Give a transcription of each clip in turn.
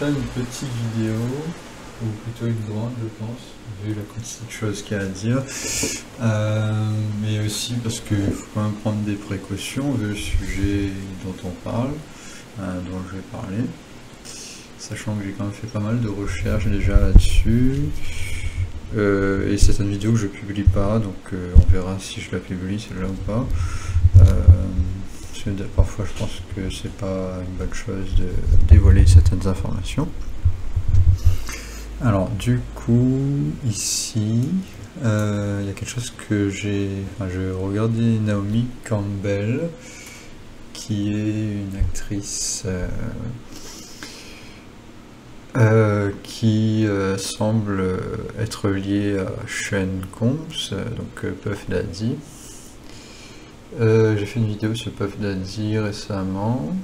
faire une petite vidéo, ou plutôt une grande je pense, vu la quantité de choses qu'il y a à dire, mais aussi parce qu'il faut quand même prendre des précautions vu le sujet dont on parle, dont je vais parler, sachant que j'ai quand même fait pas mal de recherches déjà là-dessus, et c'est une vidéo que je publie pas, donc on verra si je la publie celle-là ou pas. Parfois je pense que c'est pas une bonne chose de dévoiler certaines informations. Alors du coup ici il y a quelque chose que je regardais Naomi Campbell qui est une actrice qui semble être liée à Sean Combs, donc Puff Daddy. J'ai fait une vidéo sur Puff Daddy récemment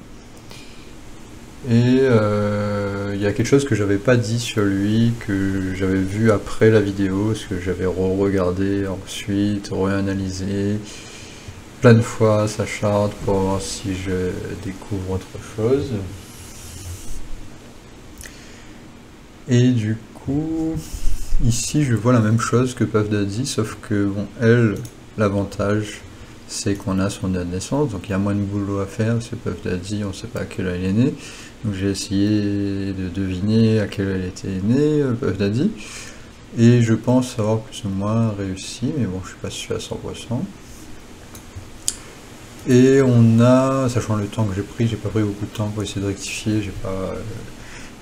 et il y a quelque chose que j'avais pas dit sur lui, que j'avais vu après la vidéo, parce que j'avais re-regardé ensuite, réanalysé plein de fois sa charte pour voir si je découvre autre chose. Et du coup, ici je vois la même chose que Puff Daddy, sauf que bon, elle, l'avantage c'est qu'on a son date de naissance, donc il y a moins de boulot à faire, parce que Puff Daddy, on ne sait pas à quelle heure il est né. Donc j'ai essayé de deviner à quelle heure il était né, Puff Daddy, et je pense avoir plus ou moins réussi, mais bon, je suis pas sûr à 100%. Et on a, sachant le temps que j'ai pris pas pris beaucoup de temps pour essayer de rectifier,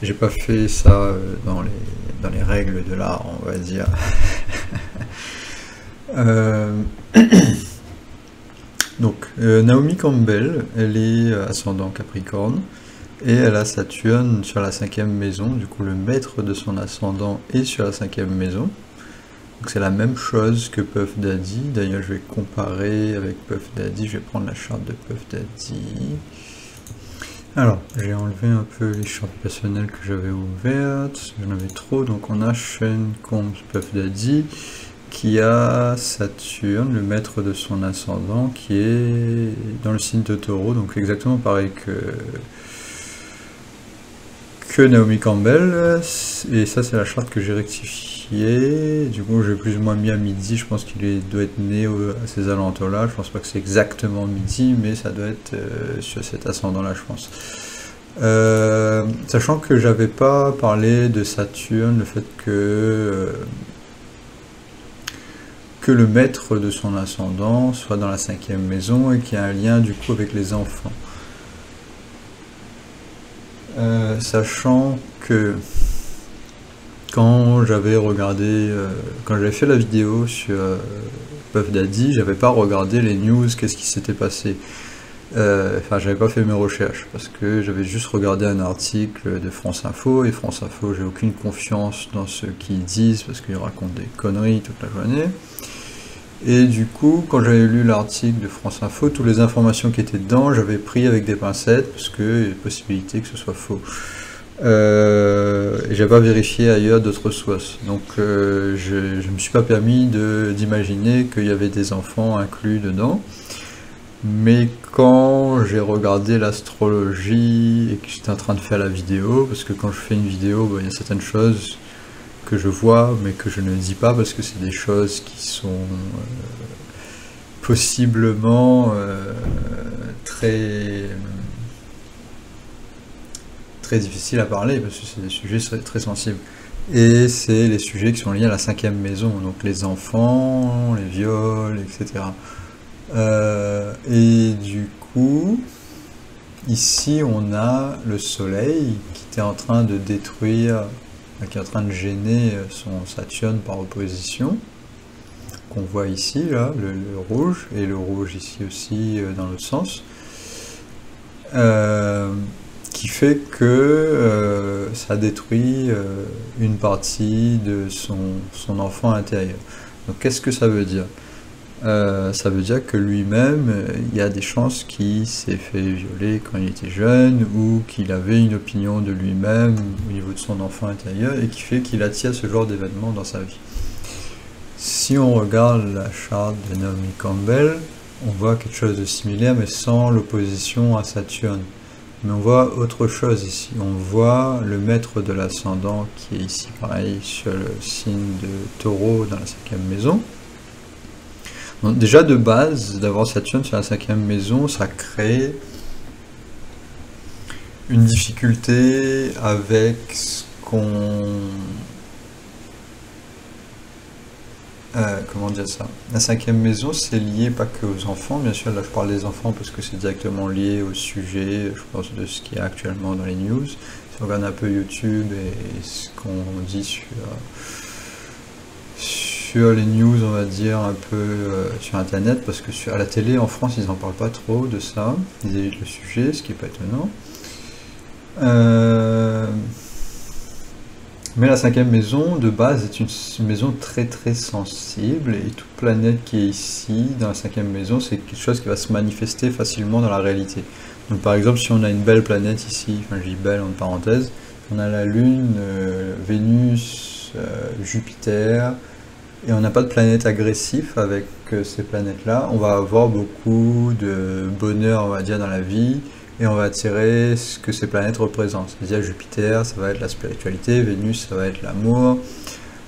j'ai pas fait ça dans les règles de l'art, on va dire. Donc, Naomi Campbell, elle est ascendant Capricorne, et elle a Saturne sur la 5e maison, du coup le maître de son ascendant est sur la 5e maison. Donc c'est la même chose que Puff Daddy, d'ailleurs je vais comparer avec Puff Daddy, je vais prendre la charte de Puff Daddy. Alors, j'ai enlevé un peu les chartes personnelles que j'avais ouvertes, j'en avais trop, donc on a Sean Combs Puff Daddy, qui a Saturne, le maître de son ascendant, qui est dans le signe de Taureau, donc exactement pareil que Naomi Campbell, et ça c'est la charte que j'ai rectifiée, du coup j'ai plus ou moins mis à midi, je pense qu'il doit être né à ces alentours là, je pense pas que c'est exactement midi, mais ça doit être sur cet ascendant là je pense. Sachant que j'avais pas parlé de Saturne, le fait que le maître de son ascendant soit dans la 5e maison et qu'il y a un lien du coup avec les enfants. Sachant que quand j'avais regardé, quand j'avais fait la vidéo sur Puff Daddy, j'avais pas regardé les news, qu'est-ce qui s'était passé. Enfin, j'avais pas fait mes recherches parce que j'avais juste regardé un article de France Info, et France Info, j'ai aucune confiance dans ce qu'ils disent parce qu'ils racontent des conneries toute la journée. Et du coup, quand j'avais lu l'article de France Info, toutes les informations qui étaient dedans, j'avais pris avec des pincettes parce qu'il y a possibilité que ce soit faux. Et j'avais pas vérifié ailleurs d'autres sources. Donc je me suis pas permis d'imaginer qu'il y avait des enfants inclus dedans. Mais quand j'ai regardé l'astrologie et que j'étais en train de faire la vidéo, parce que quand je fais une vidéo, il y a certaines choses que je vois mais que je ne dis pas parce que c'est des choses qui sont possiblement très difficiles à parler parce que c'est des sujets très sensibles, et c'est les sujets qui sont liés à la 5e maison, donc les enfants, les viols, etc. Et du coup ici on a le soleil qui était en train de détruire, qui est en train de gêner son Saturne par opposition, qu'on voit ici, là, le rouge, et le rouge ici aussi dans l'autre sens, qui fait que ça détruit une partie de son enfant intérieur. Donc qu'est-ce que ça veut dire ? Ça veut dire que lui-même, il y a des chances qu'il s'est fait violer quand il était jeune, ou qu'il avait une opinion de lui-même au niveau de son enfant intérieur, et qui fait qu'il attire ce genre d'événements dans sa vie. Si on regarde la charte de Naomi Campbell, on voit quelque chose de similaire, mais sans l'opposition à Saturne. Mais on voit autre chose ici. On voit le maître de l'ascendant qui est ici, pareil, sur le signe de Taureau dans la 5e maison. Donc déjà de base, d'avoir Saturne sur la 5e maison, ça crée une difficulté avec ce qu'on... comment dire ça? La 5e maison, c'est lié pas que aux enfants, bien sûr, là je parle des enfants parce que c'est directement lié au sujet, je pense, de ce qu'il y a actuellement dans les news. Si on regarde un peu YouTube et ce qu'on dit sur les news, on va dire, un peu sur Internet, parce que à la télé, en France, ils n'en parlent pas trop de ça, ils évitent le sujet, ce qui n'est pas étonnant. Mais la 5e maison, de base, est une maison très très sensible, et toute planète qui est ici, dans la 5e maison, c'est quelque chose qui va se manifester facilement dans la réalité. Donc par exemple, si on a une belle planète ici, enfin je dis belle en parenthèse, on a la Lune, Vénus, Jupiter, et on n'a pas de planète agressif avec ces planètes-là, on va avoir beaucoup de bonheur, on va dire, dans la vie, et on va attirer ce que ces planètes représentent. C'est-à-dire Jupiter, ça va être la spiritualité, Vénus, ça va être l'amour,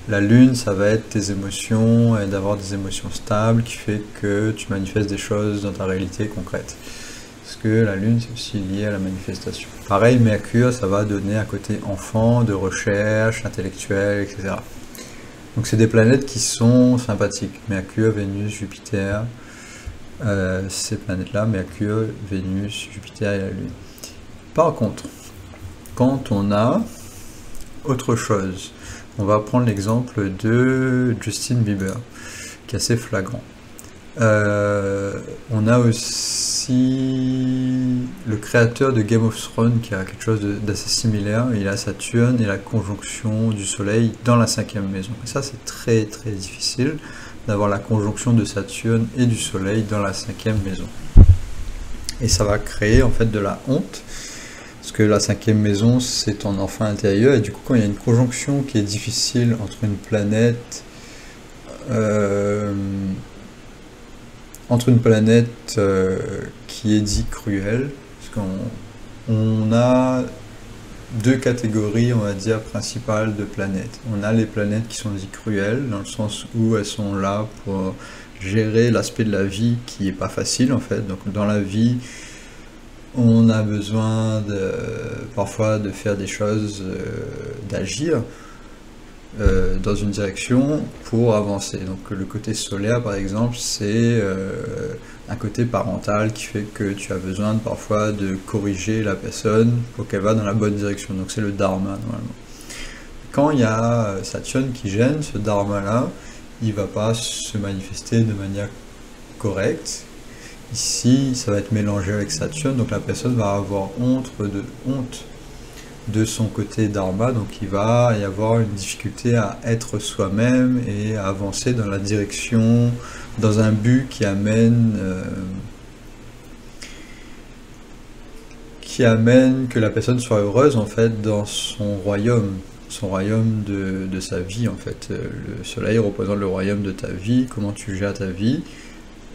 la Lune, ça va être tes émotions, et d'avoir des émotions stables, qui fait que tu manifestes des choses dans ta réalité concrète. Parce que la Lune, c'est aussi lié à la manifestation. Pareil, Mercure, ça va donner un côté enfant, de recherche, intellectuelle, etc. Donc c'est des planètes qui sont sympathiques. Mercure, Vénus, Jupiter, ces planètes-là, Mercure, Vénus, Jupiter et la Lune. Par contre, quand on a autre chose, on va prendre l'exemple de Justin Bieber, qui est assez flagrant. On a aussi le créateur de Game of Thrones qui a quelque chose d'assez similaire. Il a Saturne et la conjonction du Soleil dans la 5e maison. Et ça, c'est très très difficile d'avoir la conjonction de Saturne et du Soleil dans la 5e maison. Et ça va créer en fait de la honte, parce que la 5e maison, c'est ton enfant intérieur, et du coup, quand il y a une conjonction qui est difficile entre une planète qui est dit cruelle, parce qu'on a deux catégories, on va dire, principales de planètes. On a les planètes qui sont dites cruelles, dans le sens où elles sont là pour gérer l'aspect de la vie qui n'est pas facile, en fait. Donc dans la vie, on a besoin parfois de faire des choses, d'agir dans une direction pour avancer. Donc le côté solaire, par exemple, c'est un côté parental qui fait que tu as besoin parfois de corriger la personne pour qu'elle va dans la bonne direction. Donc c'est le dharma normalement. Quand il y a Saturne qui gêne, ce dharma-là, il ne va pas se manifester de manière correcte. Ici, ça va être mélangé avec Saturne, donc la personne va avoir honte de son côté dharma, donc il va y avoir une difficulté à être soi-même et à avancer dans la direction, dans un but qui amène que la personne soit heureuse en fait dans son royaume de sa vie en fait. Le soleil représente le royaume de ta vie, comment tu gères ta vie.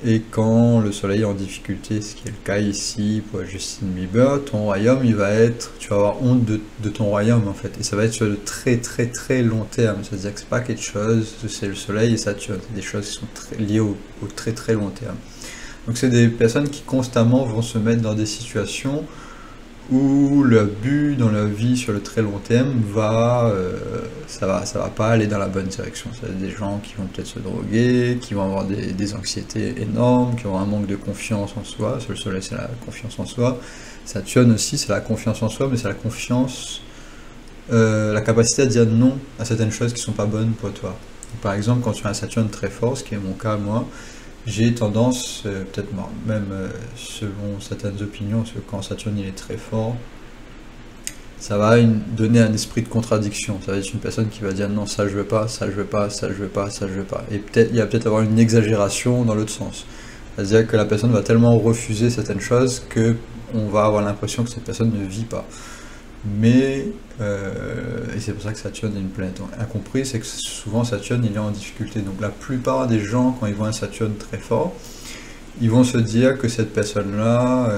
Et quand le soleil est en difficulté, ce qui est le cas ici pour Justin Bieber, ton royaume, tu vas avoir honte de ton royaume en fait. Et ça va être sur le très très très long terme. C'est-à-dire que c'est pas quelque chose, c'est le soleil et Saturne, c'est des choses qui sont liées au très très long terme. Donc c'est des personnes qui constamment vont se mettre dans des situations où le but dans leur vie sur le très long terme ça va pas aller dans la bonne direction. C'est des gens qui vont peut-être se droguer, qui vont avoir des anxiétés énormes, qui auront un manque de confiance en soi. Sur le soleil, c'est la confiance en soi. Saturne aussi, c'est la confiance en soi, mais c'est la confiance, la capacité à dire non à certaines choses qui sont pas bonnes pour toi. Par exemple, quand tu as un Saturne très fort, ce qui est mon cas moi, j'ai tendance, peut-être même selon certaines opinions, parce que quand Saturne il est très fort, ça va donner un esprit de contradiction. Ça va être une personne qui va dire non, ça je veux pas, ça je veux pas, ça je veux pas, ça je veux pas. Et il va peut-être avoir une exagération dans l'autre sens. C'est-à-dire que la personne va tellement refuser certaines choses que on va avoir l'impression que cette personne ne vit pas. Mais, et c'est pour ça que Saturne est une planète incomprise, c'est que souvent Saturne il est en difficulté. Donc la plupart des gens, quand ils voient un Saturne très fort, ils vont se dire que cette personne-là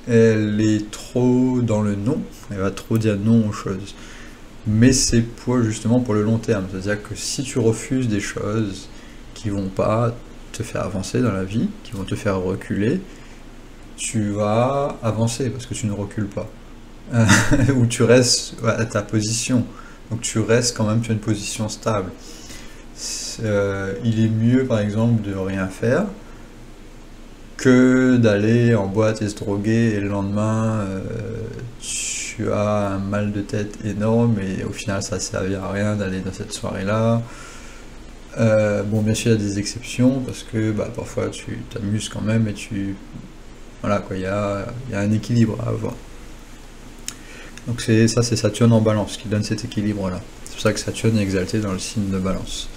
elle est trop dans le non, elle va trop dire non aux choses. Mais c'est justement pour le long terme, c'est-à-dire que si tu refuses des choses qui vont pas te faire avancer dans la vie, qui vont te faire reculer, tu vas avancer parce que tu ne recules pas. Ou tu restes à ta position. Donc tu restes quand même, tu as une position stable. Il est mieux par exemple de rien faire que d'aller en boîte et se droguer et le lendemain tu as un mal de tête énorme et au final ça ne servira à rien d'aller dans cette soirée-là. Bon, bien sûr il y a des exceptions parce que parfois tu t'amuses quand même et voilà quoi, il y a un équilibre à avoir. Donc c'est Saturne en Balance qui donne cet équilibre-là. C'est pour ça que Saturne est exalté dans le signe de Balance.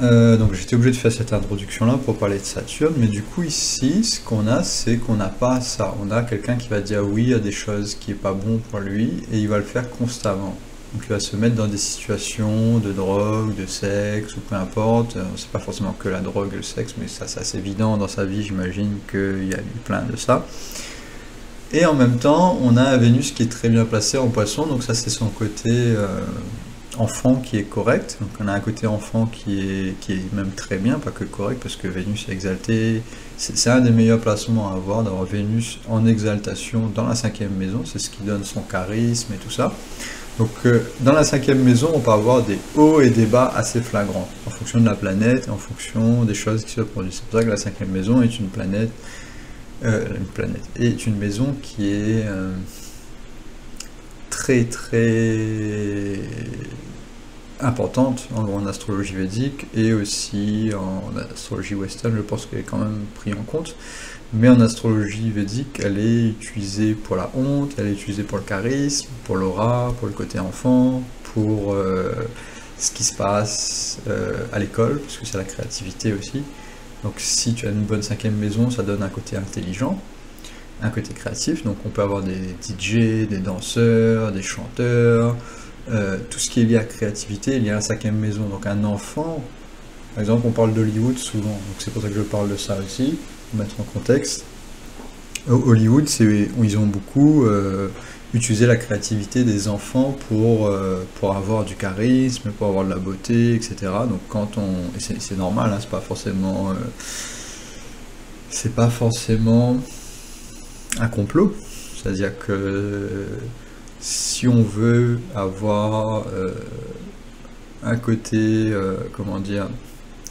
Donc j'étais obligé de faire cette introduction-là pour parler de Saturne, mais du coup ici, ce qu'on a, c'est qu'on n'a pas ça. On a quelqu'un qui va dire oui à des choses qui n'est pas bon pour lui, et il va le faire constamment. Donc il va se mettre dans des situations de drogue, de sexe, ou peu importe. C'est pas forcément que la drogue et le sexe, mais ça c'est assez évident dans sa vie, j'imagine qu'il y a eu plein de ça. Et en même temps, on a Vénus qui est très bien placée en Poisson, donc ça c'est son côté enfant qui est correct. Donc on a un côté enfant qui est même très bien, pas que correct, parce que Vénus est exaltée. C'est un des meilleurs placements à avoir, d'avoir Vénus en exaltation dans la 5e maison, c'est ce qui donne son charisme et tout ça. Donc dans la 5e maison, on peut avoir des hauts et des bas assez flagrants, en fonction de la planète et en fonction des choses qui se produisent. C'est pour ça que la 5e maison est une est une maison qui est très très importante en astrologie védique et aussi en astrologie western, je pense qu'elle est quand même prise en compte. Mais en astrologie védique, elle est utilisée pour la honte, elle est utilisée pour le charisme, pour l'aura, pour le côté enfant, pour ce qui se passe à l'école, parce que c'est la créativité aussi. Donc si tu as une bonne 5e maison, ça donne un côté intelligent, un côté créatif. Donc on peut avoir des DJ, des danseurs, des chanteurs, tout ce qui est lié à la créativité est lié à la 5e maison. Donc un enfant, par exemple, on parle d'Hollywood souvent, donc c'est pour ça que je parle de ça aussi, pour mettre en contexte. Hollywood, ils ont beaucoup utilisé la créativité des enfants pour avoir du charisme, pour avoir de la beauté, etc. Donc et c'est normal, hein, c'est pas forcément un complot. C'est-à-dire que si on veut avoir un côté, comment dire,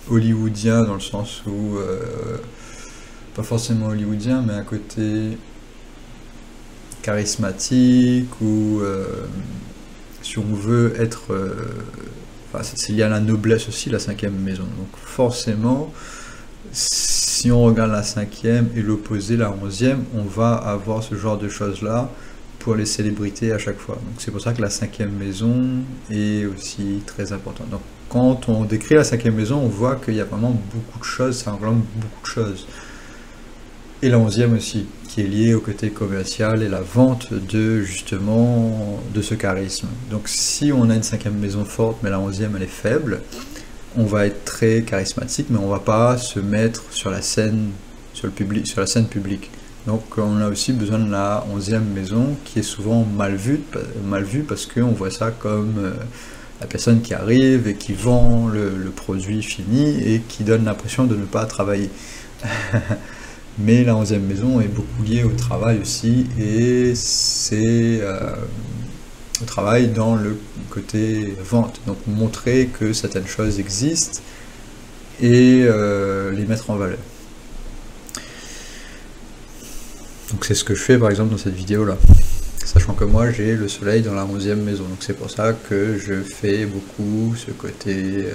hollywoodien, dans le sens où, pas forcément hollywoodien, mais un côté charismatique, ou si on veut être... c'est lié à la noblesse aussi, la 5e maison. Donc forcément, si on regarde la 5e et l'opposé, la 11e, on va avoir ce genre de choses-là pour les célébrités à chaque fois. Donc c'est pour ça que la 5e maison est aussi très importante. Donc quand on décrit la 5e maison, on voit qu'il y a vraiment beaucoup de choses, ça englobe beaucoup de choses. Et la 11e aussi, qui est liée au côté commercial et la vente justement de ce charisme. Donc si on a une 5e maison forte, mais la 11e elle est faible, on va être très charismatique, mais on va pas se mettre sur la scène, sur la scène publique. Donc on a aussi besoin de la 11e maison, qui est souvent mal vue parce qu'on voit ça comme la personne qui arrive et qui vend le produit fini et qui donne l'impression de ne pas travailler. Mais la 11e maison est beaucoup liée au travail aussi, et c'est au travail dans le côté vente. Donc montrer que certaines choses existent et les mettre en valeur. Donc c'est ce que je fais par exemple dans cette vidéo là, sachant que moi j'ai le soleil dans la 11e maison, donc c'est pour ça que je fais beaucoup ce côté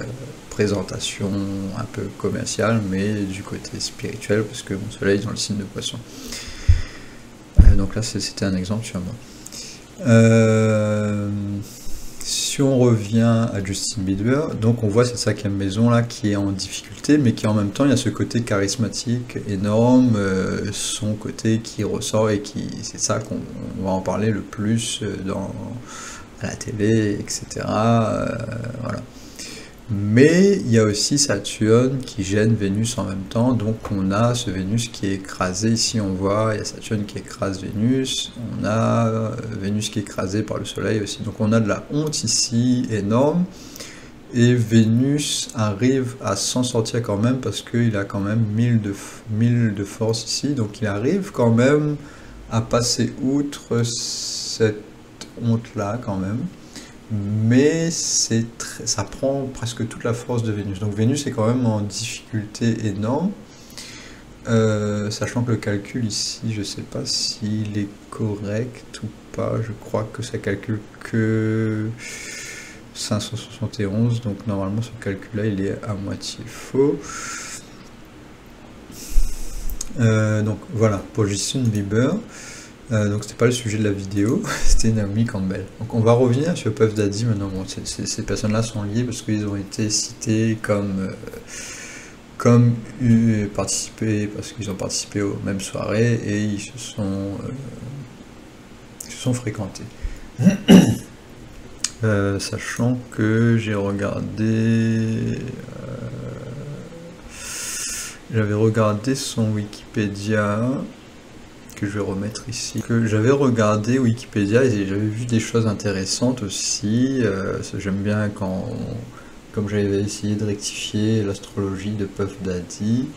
présentation un peu commercial, mais du côté spirituel, parce que mon soleil est dans le signe de Poisson. Donc là c'était un exemple sur moi. Si on revient à Justin Bieber, donc on voit cette 5e maison là qui est en difficulté, mais qui en même temps il y a ce côté charismatique énorme, son côté qui ressort, et c'est ça qu'on va en parler le plus à la télé, etc. Voilà. Mais il y a aussi Saturne qui gêne Vénus en même temps, donc on a ce Vénus qui est écrasé, ici on voit, il y a Saturne qui écrase Vénus, on a Vénus qui est écrasé par le Soleil aussi, donc on a de la honte ici énorme, et Vénus arrive à s'en sortir quand même, parce qu'il a quand même 1000 de force ici, donc il arrive quand même à passer outre cette honte-là quand même. Mais ça prend presque toute la force de Vénus. Donc Vénus est quand même en difficulté énorme, sachant que le calcul ici, je ne sais pas s'il est correct ou pas, je crois que ça calcule que 571, donc normalement ce calcul-là il est à moitié faux. Donc voilà, pour Justin Bieber. Donc c'était pas le sujet de la vidéo, c'était Naomi Campbell. Donc on va revenir sur Puff Daddy maintenant. Bon, ces personnes-là sont liées parce qu'ils ont été cités comme participé, parce qu'ils ont participé aux mêmes soirées et ils se sont fréquentés. Sachant que j'ai regardé, j'avais regardé son Wikipédia, que je vais remettre ici, que j'avais regardé Wikipédia et j'avais vu des choses intéressantes aussi. J'aime bien comme j'avais essayé de rectifier l'astrologie de Puff Daddy,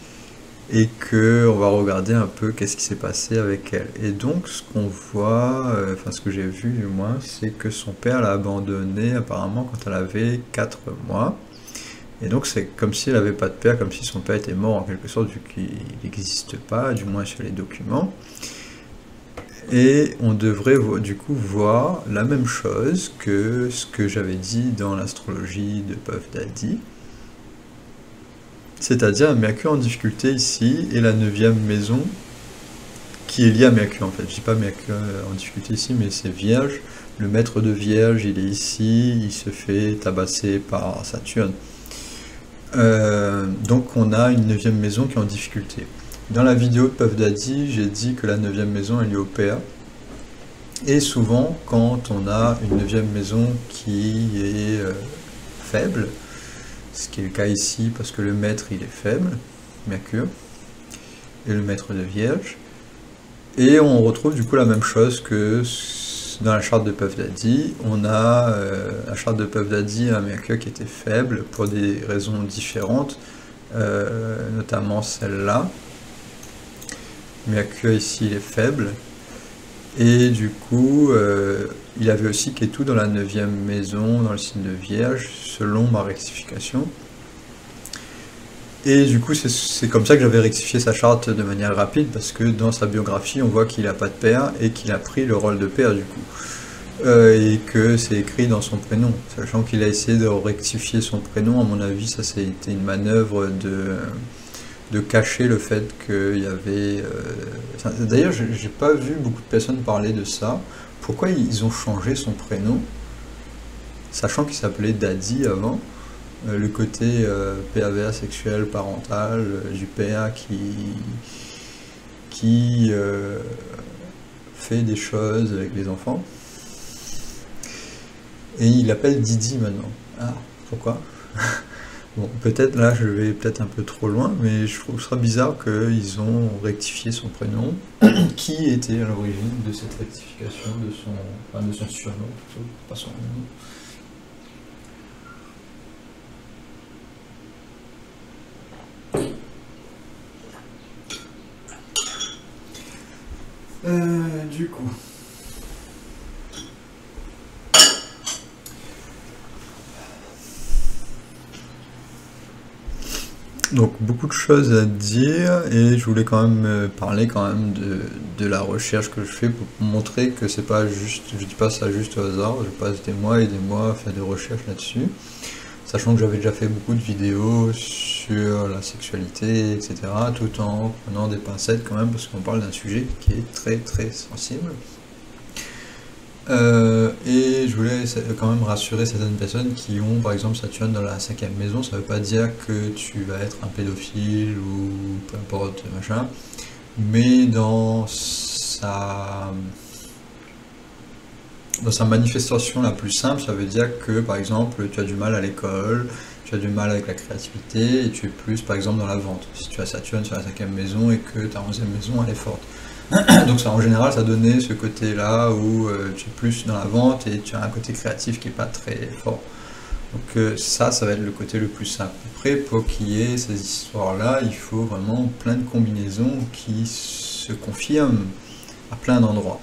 et que on va regarder un peu qu'est-ce qui s'est passé avec elle. Et donc ce qu'on voit, enfin ce que j'ai vu du moins, c'est que son père l'a abandonnée apparemment quand elle avait 4 mois. Et donc c'est comme si elle n'avait pas de père, comme si son père était mort en quelque sorte, vu qu'il n'existe pas, du moins sur les documents. Et on devrait du coup voir la même chose que ce que j'avais dit dans l'astrologie de Puff Daddy. C'est-à-dire Mercure en difficulté ici, et la 9e maison, qui est liée à Mercure en fait. Je dis pas Mercure en difficulté ici, mais c'est Vierge. Le maître de Vierge, il est ici, il se fait tabasser par Saturne. Donc on a une 9e maison qui est en difficulté. Dans la vidéo de Puff Daddy, j'ai dit que la 9e maison est liée au père. Et souvent, quand on a une 9e maison qui est faible, ce qui est le cas ici parce que le maître il est faible, Mercure, et le maître de Vierge, et on retrouve du coup la même chose que dans la charte de Puff Daddy. On a la charte de Puff Daddy, un Mercure qui était faible pour des raisons différentes, notamment celle-là. Mercure ici il est faible, et du coup il avait aussi Ketu dans la 9e maison, dans le signe de Vierge, selon ma rectification. Et du coup c'est comme ça que j'avais rectifié sa charte de manière rapide, parce que dans sa biographie on voit qu'il n'a pas de père et qu'il a pris le rôle de père du coup. Et que c'est écrit dans son prénom, sachant qu'il a essayé de rectifier son prénom. À mon avis ça a été une manœuvre de cacher le fait qu'il y avait... D'ailleurs, j'ai pas vu beaucoup de personnes parler de ça. Pourquoi ils ont changé son prénom, sachant qu'il s'appelait Daddy avant. Le côté pervers sexuel parental du père qui fait des choses avec les enfants. Et il l'appelle Didi maintenant. Ah, pourquoi? Bon, peut-être là je vais peut-être un peu trop loin, mais je trouve ça bizarre qu'ils ont rectifié son prénom. Qui était à l'origine de cette rectification de son surnom, plutôt, pas son nom. Du coup. Donc beaucoup de choses à dire, et je voulais quand même parler quand même de la recherche que je fais pour montrer que c'est pas juste, je dis pas ça juste au hasard, je passe des mois et des mois à faire des recherches là-dessus, sachant que j'avais déjà fait beaucoup de vidéos sur la sexualité, etc., tout en prenant des pincettes quand même, parce qu'on parle d'un sujet qui est très très sensible. Et je voulais quand même rassurer certaines personnes qui ont par exemple Saturne dans la 5e maison. Ça ne veut pas dire que tu vas être un pédophile ou peu importe machin, mais dans sa manifestation la plus simple, ça veut dire que par exemple tu as du mal à l'école, tu as du mal avec la créativité et tu es plus par exemple dans la vente. Si tu as Saturne sur la 5e maison et que ta 11e maison elle est forte. Donc ça, en général, ça donnait ce côté-là où tu es plus dans la vente et tu as un côté créatif qui n'est pas très fort. Donc ça va être le côté le plus simple. Après, pour qu'il y ait ces histoires-là, il faut vraiment plein de combinaisons qui se confirment à plein d'endroits.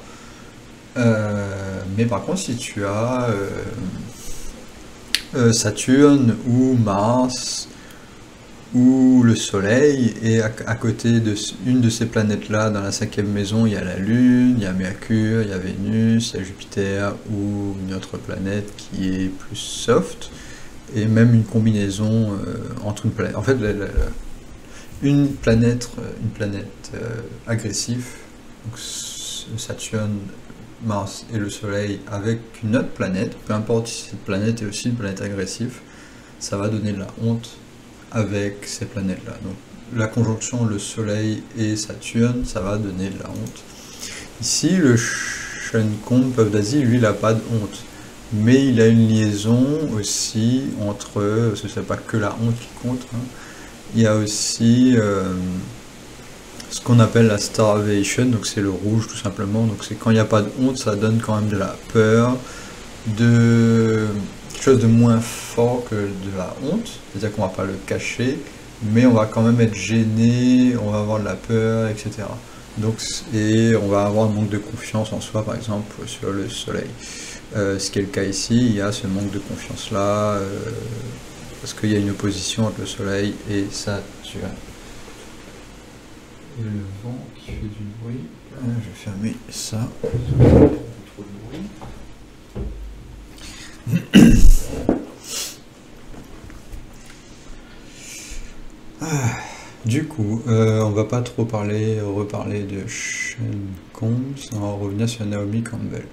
Mais par contre, si tu as Saturne ou Mars ou le Soleil, et à côté de une de ces planètes-là, dans la 5e maison, il y a la Lune, il y a Mercure, il y a Vénus, il y a Jupiter ou une autre planète qui est plus soft, et même une combinaison entre une planète. En fait, une planète agressive, donc Saturne, Mars et le Soleil avec une autre planète, peu importe si cette planète est aussi une planète agressive, ça va donner de la honte avec ces planètes-là. Donc la conjonction le Soleil et Saturne, ça va donner de la honte. Ici, le Shenkonb Peuple d'Asie, lui, il n'a pas de honte. Mais il a une liaison aussi entre, parce que c'est pas que la honte qui compte, hein. Il y a aussi ce qu'on appelle la starvation, donc c'est le rouge tout simplement. Donc c'est quand il n'y a pas de honte, ça donne quand même de la peur, de quelque chose de moins fort que de la honte, c'est-à-dire qu'on va pas le cacher, mais on va quand même être gêné, on va avoir de la peur, etc. Donc, et on va avoir un manque de confiance en soi, par exemple, sur le Soleil. Ce qui est le cas ici, il y a ce manque de confiance-là, parce qu'il y a une opposition entre le Soleil et Saturne. Et le vent qui fait du bruit, je vais fermer ça. Trop de bruit. Du coup, on va pas trop reparler de Shenkonb, on va revenir sur Naomi Campbell.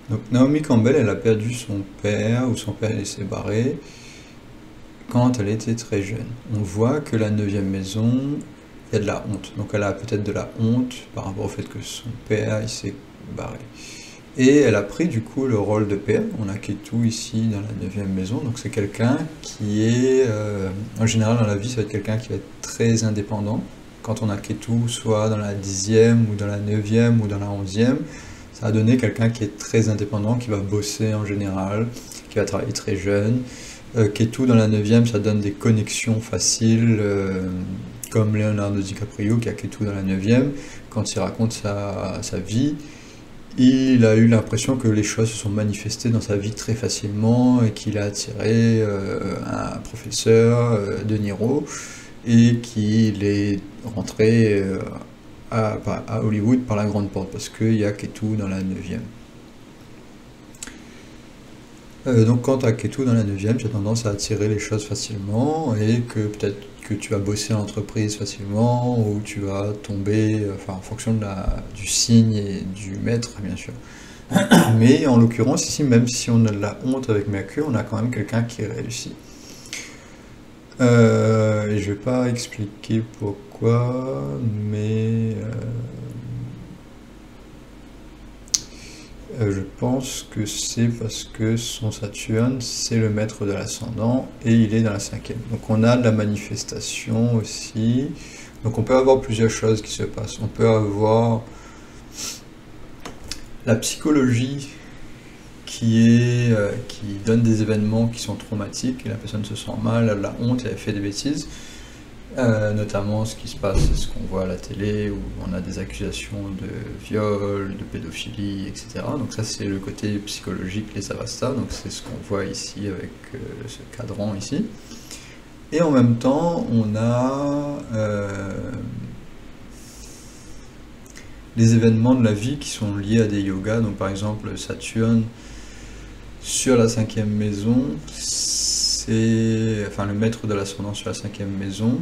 Donc Naomi Campbell, elle a perdu son père, ou son père s'est barré, quand elle était très jeune. On voit que la 9e maison, il y a de la honte. Donc elle a peut-être de la honte par rapport au fait que son père, il s'est barré. Et elle a pris du coup le rôle de père. On a Ketu ici dans la 9e maison, donc c'est quelqu'un qui est, en général dans la vie, ça va être quelqu'un qui va être très indépendant. Quand on a Ketu, soit dans la 10e, ou dans la 9e, ou dans la 11e, ça va donner quelqu'un qui est très indépendant, qui va bosser en général, qui va travailler très jeune. Ketu dans la 9e, ça donne des connexions faciles, comme Leonardo DiCaprio qui a Ketu dans la 9e, quand il raconte sa vie. Il a eu l'impression que les choses se sont manifestées dans sa vie très facilement et qu'il a attiré un professeur de Niro et qu'il est rentré à Hollywood par la grande porte parce qu'il y a Ketu dans la 9e. Donc quand tu as Ketu dans la 9e, tu as tendance à attirer les choses facilement et que peut-être que tu vas bosser en entreprise facilement ou tu vas tomber, enfin en fonction du signe et du maître bien sûr. Mais en l'occurrence ici, même si on a de la honte avec Mercure, on a quand même quelqu'un qui réussit. Je vais pas expliquer pourquoi, mais je pense que c'est parce que son Saturne, c'est le maître de l'ascendant et il est dans la 5e. Donc on a de la manifestation aussi. Donc on peut avoir plusieurs choses qui se passent. On peut avoir la psychologie qui donne des événements qui sont traumatiques et la personne se sent mal, elle a de la honte et elle fait des bêtises. Notamment ce qui se passe, c'est ce qu'on voit à la télé où on a des accusations de viol, de pédophilie, etc. Donc ça c'est le côté psychologique, les avastas, donc c'est ce qu'on voit ici avec ce cadran ici. Et en même temps on a les événements de la vie qui sont liés à des yogas, donc par exemple Saturne sur la 5e maison, c'est enfin le maître de l'ascendant sur la 5e maison.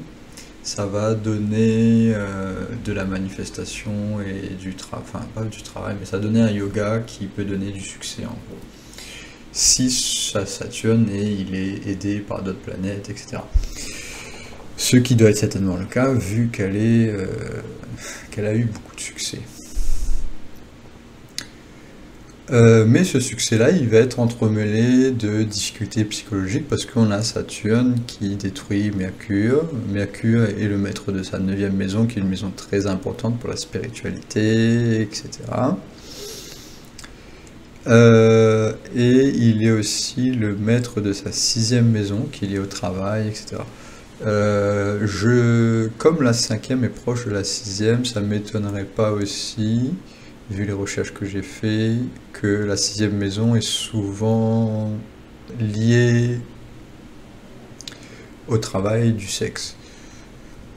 Ça va donner de la manifestation et du travail, enfin pas du travail, mais ça va donner un yoga qui peut donner du succès en gros. Si ça Saturne et il est aidé par d'autres planètes, etc. Ce qui doit être certainement le cas vu qu'elle a eu beaucoup de succès. Mais ce succès-là, il va être entremêlé de difficultés psychologiques parce qu'on a Saturne qui détruit Mercure. Mercure est le maître de sa 9e maison, qui est une maison très importante pour la spiritualité, etc. Et il est aussi le maître de sa 6e maison, qui est liée au travail, etc. Comme la 5e est proche de la 6e, ça ne m'étonnerait pas aussi, vu les recherches que j'ai fait, que la 6e maison est souvent liée au travail du sexe.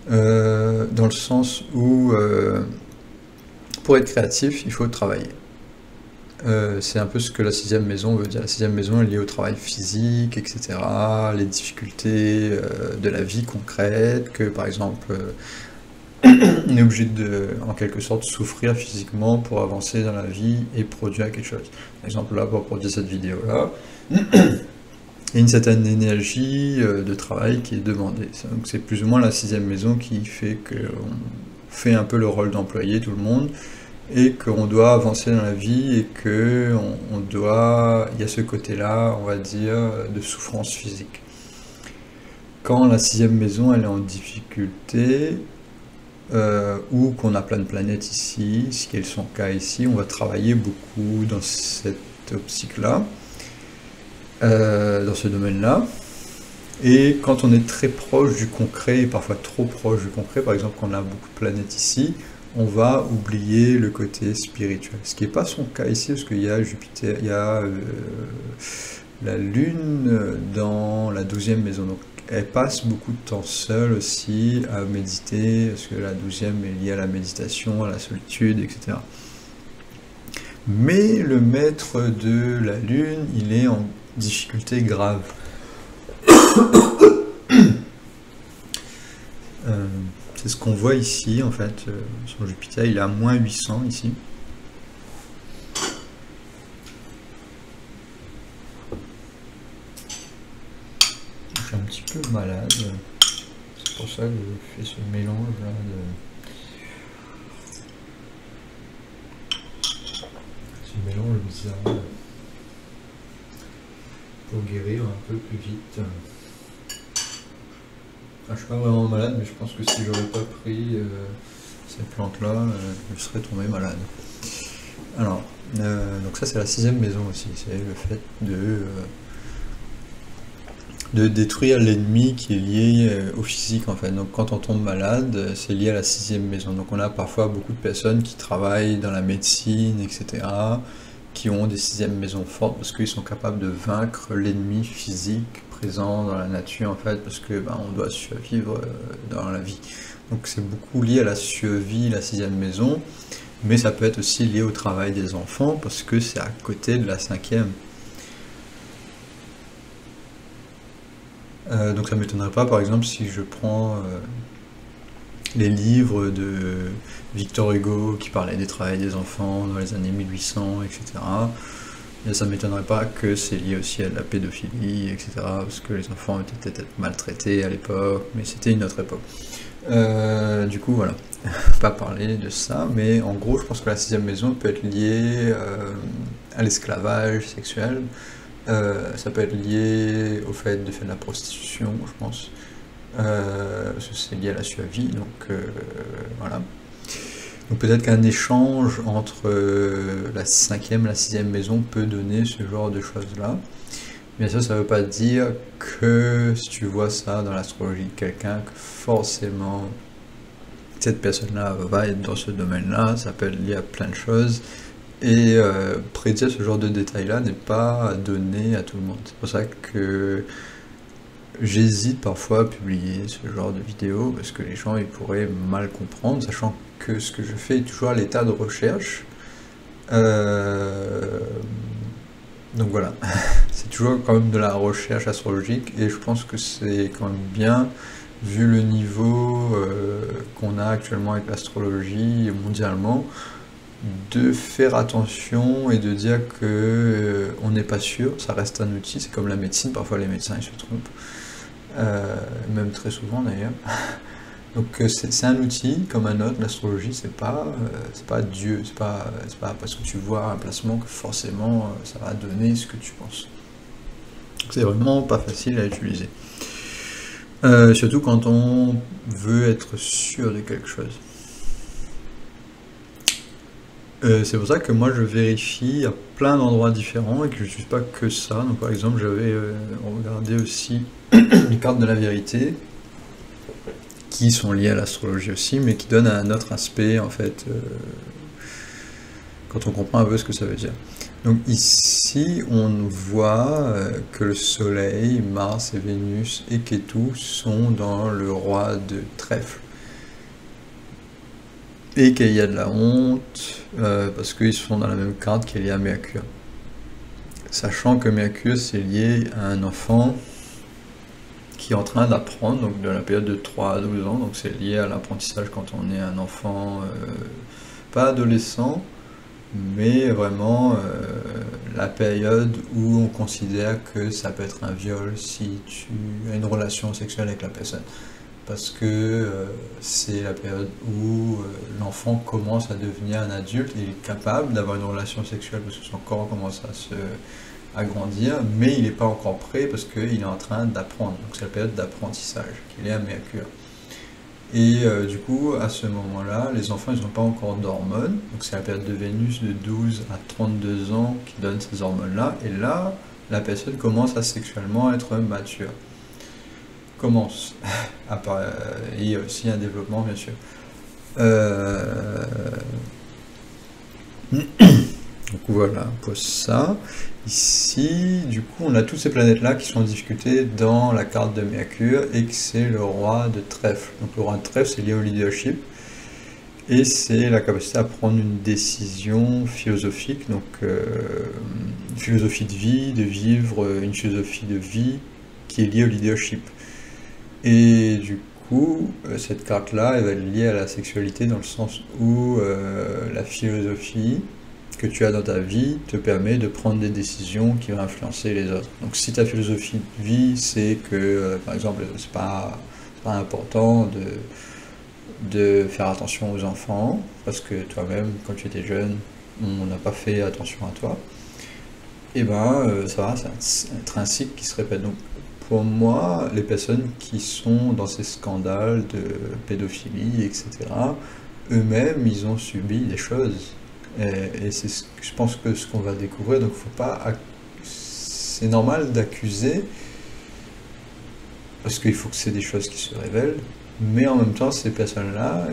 Dans le sens où, pour être créatif, il faut travailler. C'est un peu ce que la 6e maison veut dire. La 6e maison est liée au travail physique, etc., les difficultés de la vie concrète, que par exemple, on est obligé de, en quelque sorte, souffrir physiquement pour avancer dans la vie et produire quelque chose. Par exemple, là, pour produire cette vidéo-là, il y a une certaine énergie de travail qui est demandée. Donc c'est plus ou moins la 6e maison qui fait qu'on fait un peu le rôle d'employé, tout le monde, et qu'on doit avancer dans la vie et que il y a ce côté-là, on va dire, de souffrance physique. Quand la 6e maison elle est en difficulté, ou qu'on a plein de planètes ici, ce qui est son cas ici, on va travailler beaucoup dans cette optique-là, dans ce domaine-là. Et quand on est très proche du concret, et parfois trop proche du concret, par exemple quand on a beaucoup de planètes ici, on va oublier le côté spirituel. Ce qui n'est pas son cas ici, parce qu'il y a Jupiter, il y a la Lune dans la 12e maison. Donc elle passe beaucoup de temps seule aussi à méditer, parce que la 12e est liée à la méditation, à la solitude, etc. Mais le maître de la Lune, il est en difficulté grave. C'est ce qu'on voit ici, en fait, sur Jupiter, il est à moins 800 ici. Je suis un petit peu malade, c'est pour ça que je fais ce mélange là ce mélange bizarre pour guérir un peu plus vite. Je suis pas vraiment malade, mais je pense que si j'aurais pas pris ces plantes-là, je serais tombé malade. Alors, donc ça c'est la 6e maison aussi, c'est le fait de détruire l'ennemi qui est lié au physique en fait. Donc quand on tombe malade, c'est lié à la 6e maison. Donc on a parfois beaucoup de personnes qui travaillent dans la médecine, etc., qui ont des 6e maisons fortes parce qu'ils sont capables de vaincre l'ennemi physique présent dans la nature en fait, parce que on doit survivre dans la vie. Donc c'est beaucoup lié à la survie, la 6e maison, mais ça peut être aussi lié au travail des enfants parce que c'est à côté de la 5e. Donc ça ne m'étonnerait pas par exemple si je prends les livres de Victor Hugo qui parlaient des travails des enfants dans les années 1800, etc. Et ça ne m'étonnerait pas que c'est lié aussi à la pédophilie, etc. Parce que les enfants étaient peut-être maltraités à l'époque, mais c'était une autre époque. Du coup, voilà. Pas parler de ça, mais en gros, je pense que la 6e maison peut être liée à l'esclavage sexuel. Ça peut être lié au fait de faire de la prostitution, je pense. Parce que c'est lié à la survie, donc voilà. Donc peut-être qu'un échange entre la 5e et la 6e maison peut donner ce genre de choses-là. Bien sûr, ça ne veut pas dire que si tu vois ça dans l'astrologie de quelqu'un, que forcément cette personne-là va être dans ce domaine-là. Ça peut être lié à plein de choses. Et prédire ce genre de détails-là n'est pas donné à tout le monde. C'est pour ça que j'hésite parfois à publier ce genre de vidéos, parce que les gens ils pourraient mal comprendre, sachant que ce que je fais est toujours à l'état de recherche. Donc voilà, c'est toujours quand même de la recherche astrologique, et je pense que c'est quand même bien, vu le niveau qu'on a actuellement avec l'astrologie mondialement, de faire attention et de dire que on n'est pas sûr, ça reste un outil, c'est comme la médecine, parfois les médecins ils se trompent, même très souvent d'ailleurs. Donc c'est un outil comme un autre, l'astrologie, c'est pas Dieu, c'est pas parce que tu vois un placement que forcément ça va donner ce que tu penses. C'est vraiment pas facile à utiliser. Surtout quand on veut être sûr de quelque chose. C'est pour ça que moi je vérifie à plein d'endroits différents et que je n'utilise pas que ça. Donc par exemple j'avais regardé aussi les cartes de la vérité qui sont liées à l'astrologie aussi, mais qui donnent un autre aspect en fait quand on comprend un peu ce que ça veut dire. Donc ici on voit que le Soleil, Mars et Vénus et Ketu sont dans le roi de trèfle. Et qu'il y a de la honte, parce qu'ils sont dans la même carte qu'il y a Mercure. Sachant que Mercure, c'est lié à un enfant qui est en train d'apprendre, donc de la période de 3 à 12 ans, donc c'est lié à l'apprentissage quand on est un enfant, pas adolescent, mais vraiment la période où on considère que ça peut être un viol si tu as une relation sexuelle avec la personne. Parce que c'est la période où l'enfant commence à devenir un adulte, il est capable d'avoir une relation sexuelle parce que son corps commence à grandir, mais il n'est pas encore prêt parce qu'il est en train d'apprendre. Donc c'est la période d'apprentissage qu'il est à Mercure. Et du coup, à ce moment-là, les enfants ils n'ont pas encore d'hormones, donc c'est la période de Vénus de 12 à 32 ans qui donne ces hormones-là, et là, la personne commence à sexuellement être mature. Commence. Il y a aussi un développement, bien sûr. Donc voilà, on pose ça. Ici, du coup, on a toutes ces planètes-là qui sont discutées dans la carte de Mercure et que c'est le roi de trèfle. Donc le roi de trèfle, c'est lié au leadership et c'est la capacité à prendre une décision philosophique, donc une philosophie de vie, de vivre une philosophie de vie qui est liée au leadership. Et du coup, cette carte-là, elle va être liée à la sexualité dans le sens où la philosophie que tu as dans ta vie te permet de prendre des décisions qui vont influencer les autres. Donc si ta philosophie de vie, c'est que, par exemple, c'est pas important de faire attention aux enfants, parce que toi-même, quand tu étais jeune, on n'a pas fait attention à toi, et ben ça va, c'est un cycle qui se répète. Donc pour moi, les personnes qui sont dans ces scandales de pédophilie, etc., eux-mêmes, ils ont subi des choses. Et c'est, je pense que ce qu'on va découvrir, donc faut pas, c'est normal d'accuser, parce qu'il faut que c'est des choses qui se révèlent, mais en même temps, ces personnes-là,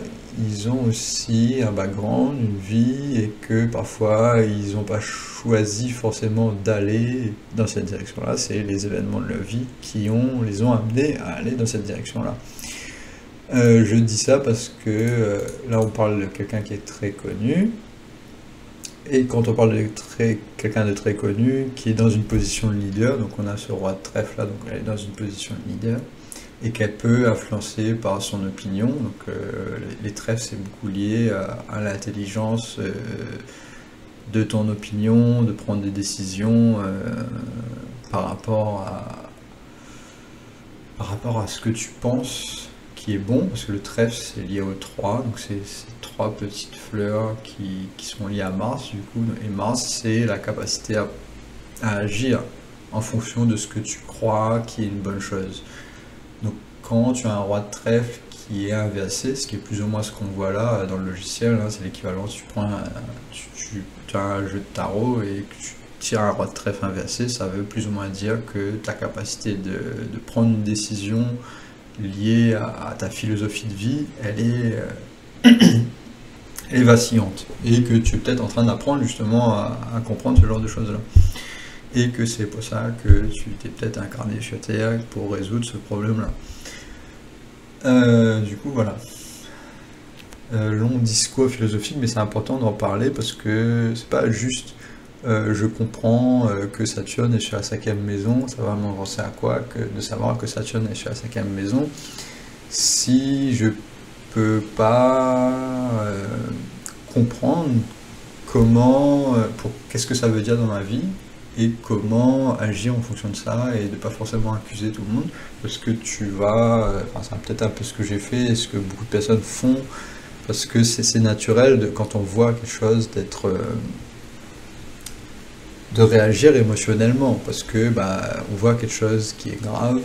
ils ont aussi un background, une vie, et que parfois, ils n'ont pas choisi forcément d'aller dans cette direction-là. C'est les événements de leur vie qui les ont amenés à aller dans cette direction-là. Je dis ça parce que là, on parle de quelqu'un qui est très connu, et quand on parle de quelqu'un de très connu, qui est dans une position de leader, donc on a ce roi de trèfle-là, donc elle est dans une position de leader, et qu'elle peut influencer par son opinion. Donc les trèfles, c'est beaucoup lié à l'intelligence de ton opinion, de prendre des décisions par rapport à ce que tu penses qui est bon, parce que le trèfle, c'est lié au 3, donc c'est ces 3 petites fleurs qui sont liées à Mars, du coup, et Mars, c'est la capacité à agir en fonction de ce que tu crois qui est une bonne chose. Donc quand tu as un roi de trèfle qui est inversé, ce qui est plus ou moins ce qu'on voit là dans le logiciel, hein, c'est l'équivalent, tu as un jeu de tarot et que tu tires un roi de trèfle inversé, ça veut plus ou moins dire que ta capacité de prendre une décision liée à ta philosophie de vie, elle est vacillante, et que tu es peut-être en train d'apprendre justement à comprendre ce genre de choses-là. Et que c'est pour ça que tu t'es peut-être incarné sur Terre pour résoudre ce problème-là. Du coup, voilà. Long discours philosophique, mais c'est important d'en parler parce que c'est pas juste je comprends que Saturne est sur la 5e maison, ça va m'avancer à quoi de savoir que Saturne est sur la 5e maison si je peux pas comprendre comment, qu'est-ce que ça veut dire dans ma vie, et comment agir en fonction de ça et de pas forcément accuser tout le monde parce que tu vas, enfin c'est peut-être un peu ce que j'ai fait et ce que beaucoup de personnes font parce que c'est naturel quand on voit quelque chose de réagir émotionnellement parce que on voit quelque chose qui est grave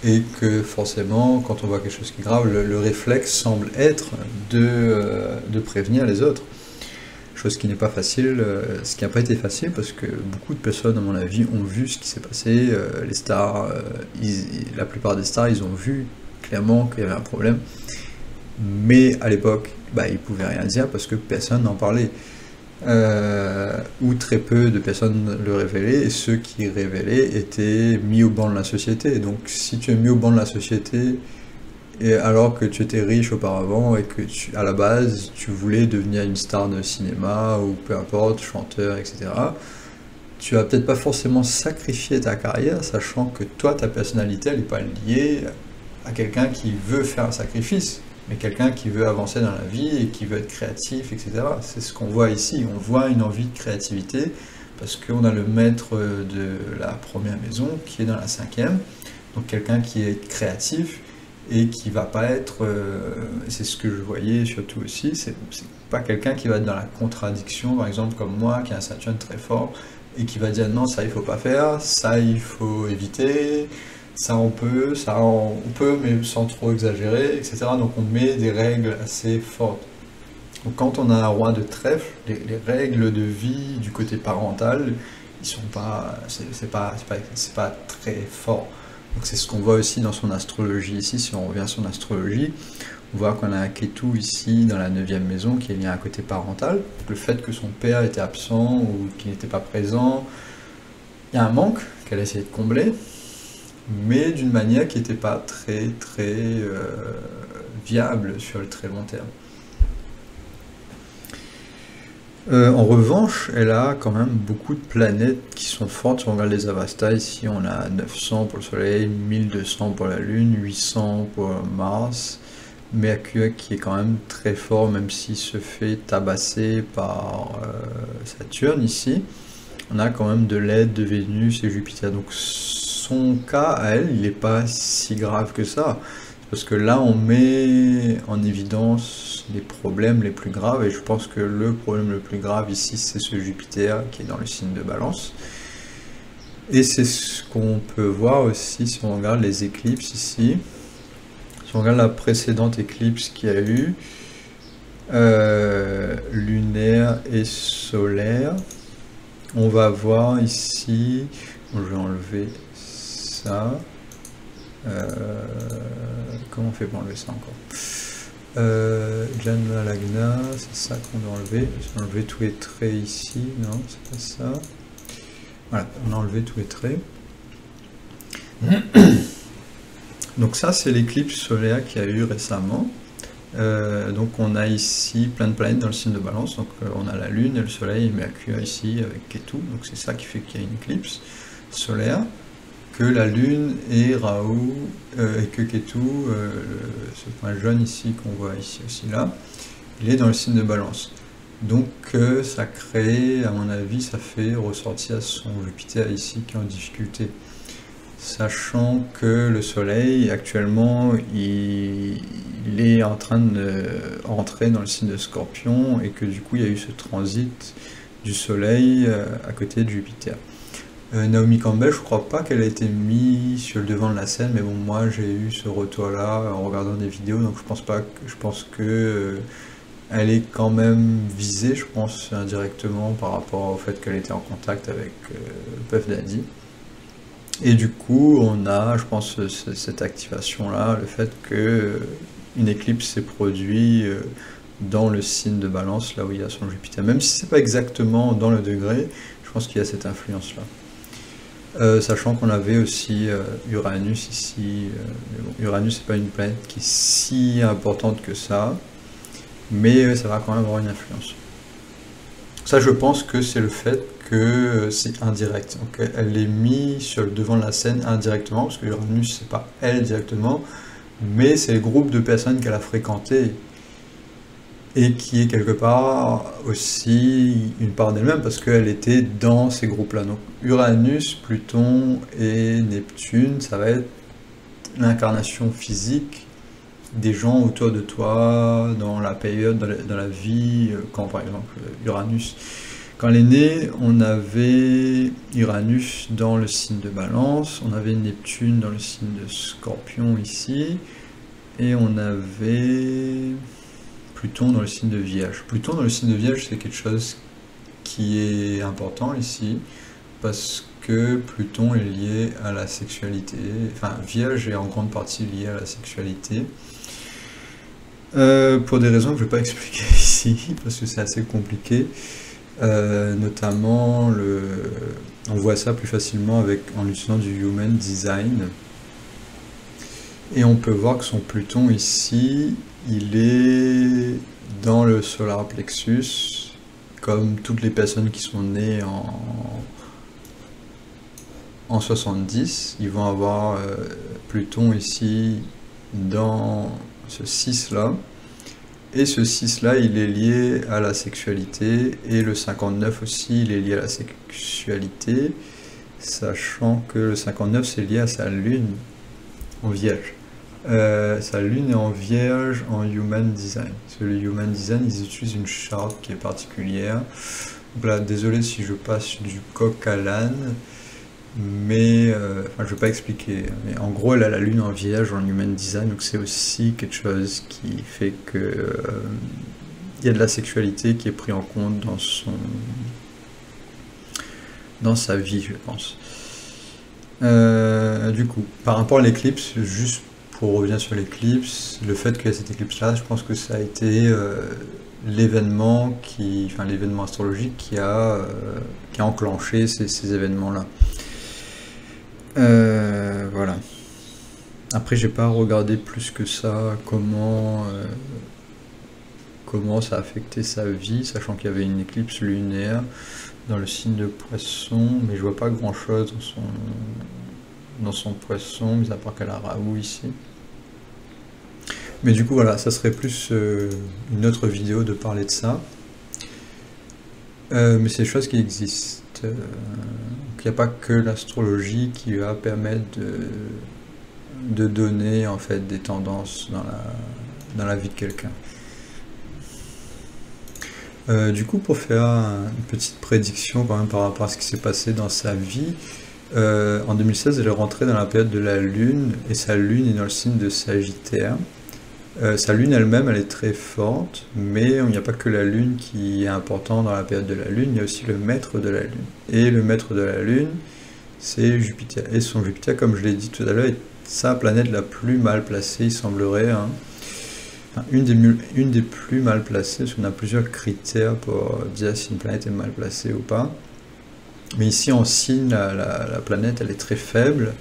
et que forcément quand on voit quelque chose qui est grave le réflexe semble être de prévenir les autres. Chose qui n'est pas facile, ce qui n'a pas été facile parce que beaucoup de personnes à mon avis ont vu ce qui s'est passé, les stars, la plupart des stars ils ont vu clairement qu'il y avait un problème, mais à l'époque ils pouvaient rien dire parce que personne n'en parlait, ou très peu de personnes le révélaient et ceux qui révélaient étaient mis au banc de la société. Donc si tu es mis au banc de la société et alors que tu étais riche auparavant et que à la base tu voulais devenir une star de cinéma ou peu importe, chanteur, etc., tu vas peut-être pas forcément sacrifier ta carrière, sachant que toi, ta personnalité, elle n'est pas liée à quelqu'un qui veut faire un sacrifice, mais quelqu'un qui veut avancer dans la vie et qui veut être créatif, etc. C'est ce qu'on voit ici, on voit une envie de créativité, parce qu'on a le maître de la première maison qui est dans la 5e, donc quelqu'un qui est créatif, et qui va pas être, c'est ce que je voyais surtout aussi, c'est pas quelqu'un qui va être dans la contradiction, par exemple comme moi, qui a un Saturne très fort, et qui va dire non, ça il faut pas faire, ça il faut éviter, ça on peut, mais sans trop exagérer, etc. Donc on met des règles assez fortes. Donc quand on a un roi de trèfle, les règles de vie du côté parental, ils sont pas, c'est pas très fort. Donc c'est ce qu'on voit aussi dans son astrologie ici, si on revient à son astrologie, on voit qu'on a un Ketu ici dans la 9e maison qui est lié à un côté parental. Donc le fait que son père était absent ou qu'il n'était pas présent, il y a un manque qu'elle a essayé de combler, mais d'une manière qui n'était pas très viable sur le très long terme. En revanche, elle a quand même beaucoup de planètes qui sont fortes. Si on regarde les Avastas, ici on a 900 pour le Soleil, 1200 pour la Lune, 800 pour Mars, Mercure qui est quand même très fort, même s'il se fait tabasser par Saturne ici. On a quand même de l'aide de Vénus et Jupiter. Donc son cas à elle, il n'est pas si grave que ça. Parce que là, on met en évidence les problèmes les plus graves, et je pense que le problème le plus grave ici, c'est ce Jupiter qui est dans le signe de Balance. Et c'est ce qu'on peut voir aussi si on regarde les éclipses ici. Si on regarde la précédente éclipse qu'il y a eu, lunaire et solaire, on va voir ici, je vais enlever ça. Comment on fait pour enlever ça encore? Janma Lagna, c'est ça qu'on doit enlever. J'ai enlevé tous les traits ici, non, c'est pas ça. Voilà, on a enlevé tous les traits. Donc ça, c'est l'éclipse solaire qu'il y a eu récemment. Donc on a ici plein de planètes dans le signe de Balance. Donc on a la Lune et le Soleil et Mercure ici avec Ketu. Donc c'est ça qui fait qu'il y a une éclipse solaire. Que la Lune et Rahu et que Ketu, ce point jaune ici qu'on voit ici aussi là, il est dans le signe de Balance. Donc ça crée, à mon avis, ça fait ressortir son Jupiter ici qui est en difficulté. Sachant que le Soleil, actuellement, il est en train de rentrer dans le signe de Scorpion et que du coup, il y a eu ce transit du Soleil à côté de Jupiter. Naomi Campbell, je crois pas qu'elle a été mise sur le devant de la scène, mais bon, moi j'ai eu ce retour-là en regardant des vidéos, donc je pense que elle est quand même visée, je pense indirectement par rapport au fait qu'elle était en contact avec Puff Daddy. Et du coup, on a, je pense, cette activation-là, le fait que une éclipse s'est produite dans le signe de Balance, là où il y a son Jupiter. Même si c'est pas exactement dans le degré, je pense qu'il y a cette influence-là. Sachant qu'on avait aussi Uranus ici. Mais bon, Uranus, c'est pas une planète qui est si importante que ça, mais ça va quand même avoir une influence. Ça, je pense que c'est le fait que c'est indirect. Donc, elle est mise sur le devant de la scène indirectement, parce que Uranus, c'est pas elle directement, mais c'est le groupe de personnes qu'elle a fréquenté et qui est quelque part aussi une part d'elle-même parce qu'elle était dans ces groupes-là. Donc Uranus, Pluton et Neptune, ça va être l'incarnation physique des gens autour de toi dans la période, dans la vie, quand par exemple Uranus, quand elle est née, on avait Uranus dans le signe de Balance, on avait Neptune dans le signe de Scorpion ici, et on avait Pluton dans le signe de Vierge. Pluton dans le signe de Vierge, c'est quelque chose qui est important ici, parce que Pluton est lié à la sexualité, enfin Vierge est en grande partie lié à la sexualité, pour des raisons que je ne vais pas expliquer ici, parce que c'est assez compliqué. Notamment, on voit ça plus facilement en utilisant du Human Design. Et on peut voir que son Pluton ici, il est dans le solar plexus, comme toutes les personnes qui sont nées en 70, ils vont avoir Pluton ici dans ce 6 là. Et ce 6 là, il est lié à la sexualité, et le 59 aussi, il est lié à la sexualité, sachant que le 59 c'est lié à sa lune en Vierge. Sa lune est en Vierge en Human Design. Parce que le Human Design, ils utilisent une charte qui est particulière. Donc là, désolé si je passe du coq à l'âne, mais enfin, je ne vais pas expliquer. Mais en gros, elle a la lune en Vierge en Human Design, donc c'est aussi quelque chose qui fait que il y a de la sexualité qui est pris en compte dans sa vie, je pense. Du coup, par rapport à l'éclipse, juste pour revenir sur l'éclipse, le fait qu'il y ait cette éclipse-là, je pense que ça a été l'événement astrologique qui a enclenché ces événements-là. Voilà. Après, j'ai pas regardé plus que ça comment ça a affecté sa vie, sachant qu'il y avait une éclipse lunaire dans le signe de Poisson, mais je vois pas grand-chose dans son Poisson, mis à part qu'elle a Raoult ici. Mais du coup, voilà, ça serait plus une autre vidéo de parler de ça. Mais c'est des choses qui existent. Il n'y a pas que l'astrologie qui va permettre de donner en fait des tendances dans la vie de quelqu'un. Du coup, pour faire une petite prédiction quand même par rapport à ce qui s'est passé dans sa vie, en 2016, elle est rentrée dans la période de la Lune, et sa Lune est dans le signe de Sagittaire. Sa Lune elle-même, elle est très forte, mais il n'y a pas que la Lune qui est important dans la période de la Lune, il y a aussi le maître de la Lune. Et le maître de la Lune, c'est Jupiter. Et son Jupiter, comme je l'ai dit tout à l'heure, est sa planète la plus mal placée, il semblerait. Hein. Enfin, une des plus mal placées, parce qu'on a plusieurs critères pour dire si une planète est mal placée ou pas. Mais ici, en signe, la planète, elle est très faible.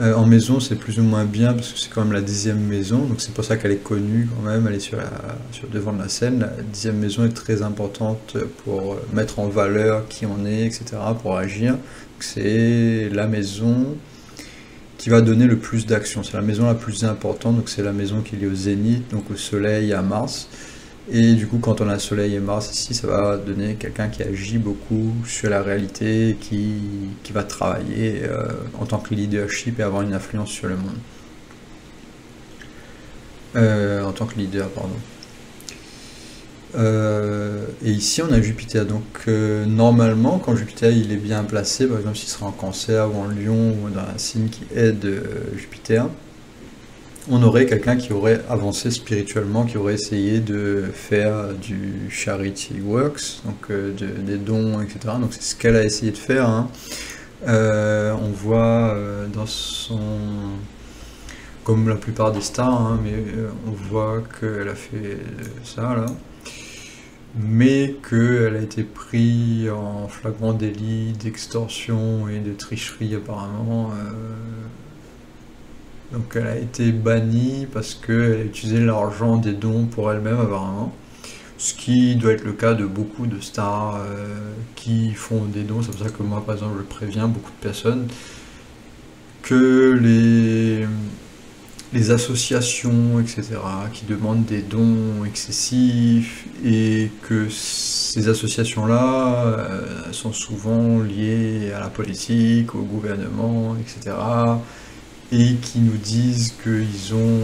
En maison, c'est plus ou moins bien, parce que c'est quand même la 10e maison, donc c'est pour ça qu'elle est connue quand même, elle est sur devant de la scène. La 10e maison est très importante pour mettre en valeur qui on est, etc., pour agir. C'est la maison qui va donner le plus d'action, c'est la maison la plus importante, donc c'est la maison qui est liée au zénith, donc au soleil, à Mars. Et du coup, quand on a Soleil et Mars ici, ça va donner quelqu'un qui agit beaucoup sur la réalité, qui va travailler en tant que leadership et avoir une influence sur le monde. En tant que leader, pardon. Et ici, on a Jupiter. Donc, normalement, quand Jupiter il est bien placé, par exemple, s'il sera en Cancer ou en Lion ou dans un signe qui aide Jupiter, on aurait quelqu'un qui aurait avancé spirituellement, qui aurait essayé de faire du charity works, donc des dons, etc. Donc c'est ce qu'elle a essayé de faire. Hein. On voit dans son... comme la plupart des stars, hein, mais on voit qu'elle a fait ça, là. Mais qu'elle a été prise en flagrant délit d'extorsion et de tricherie, apparemment. Donc elle a été bannie parce qu'elle a utilisé l'argent des dons pour elle-même apparemment. Ce qui doit être le cas de beaucoup de stars qui font des dons. C'est pour ça que moi par exemple je préviens beaucoup de personnes que les associations, etc., qui demandent des dons excessifs et que ces associations-là sont souvent liées à la politique, au gouvernement, etc., et qui nous disent qu'ils ont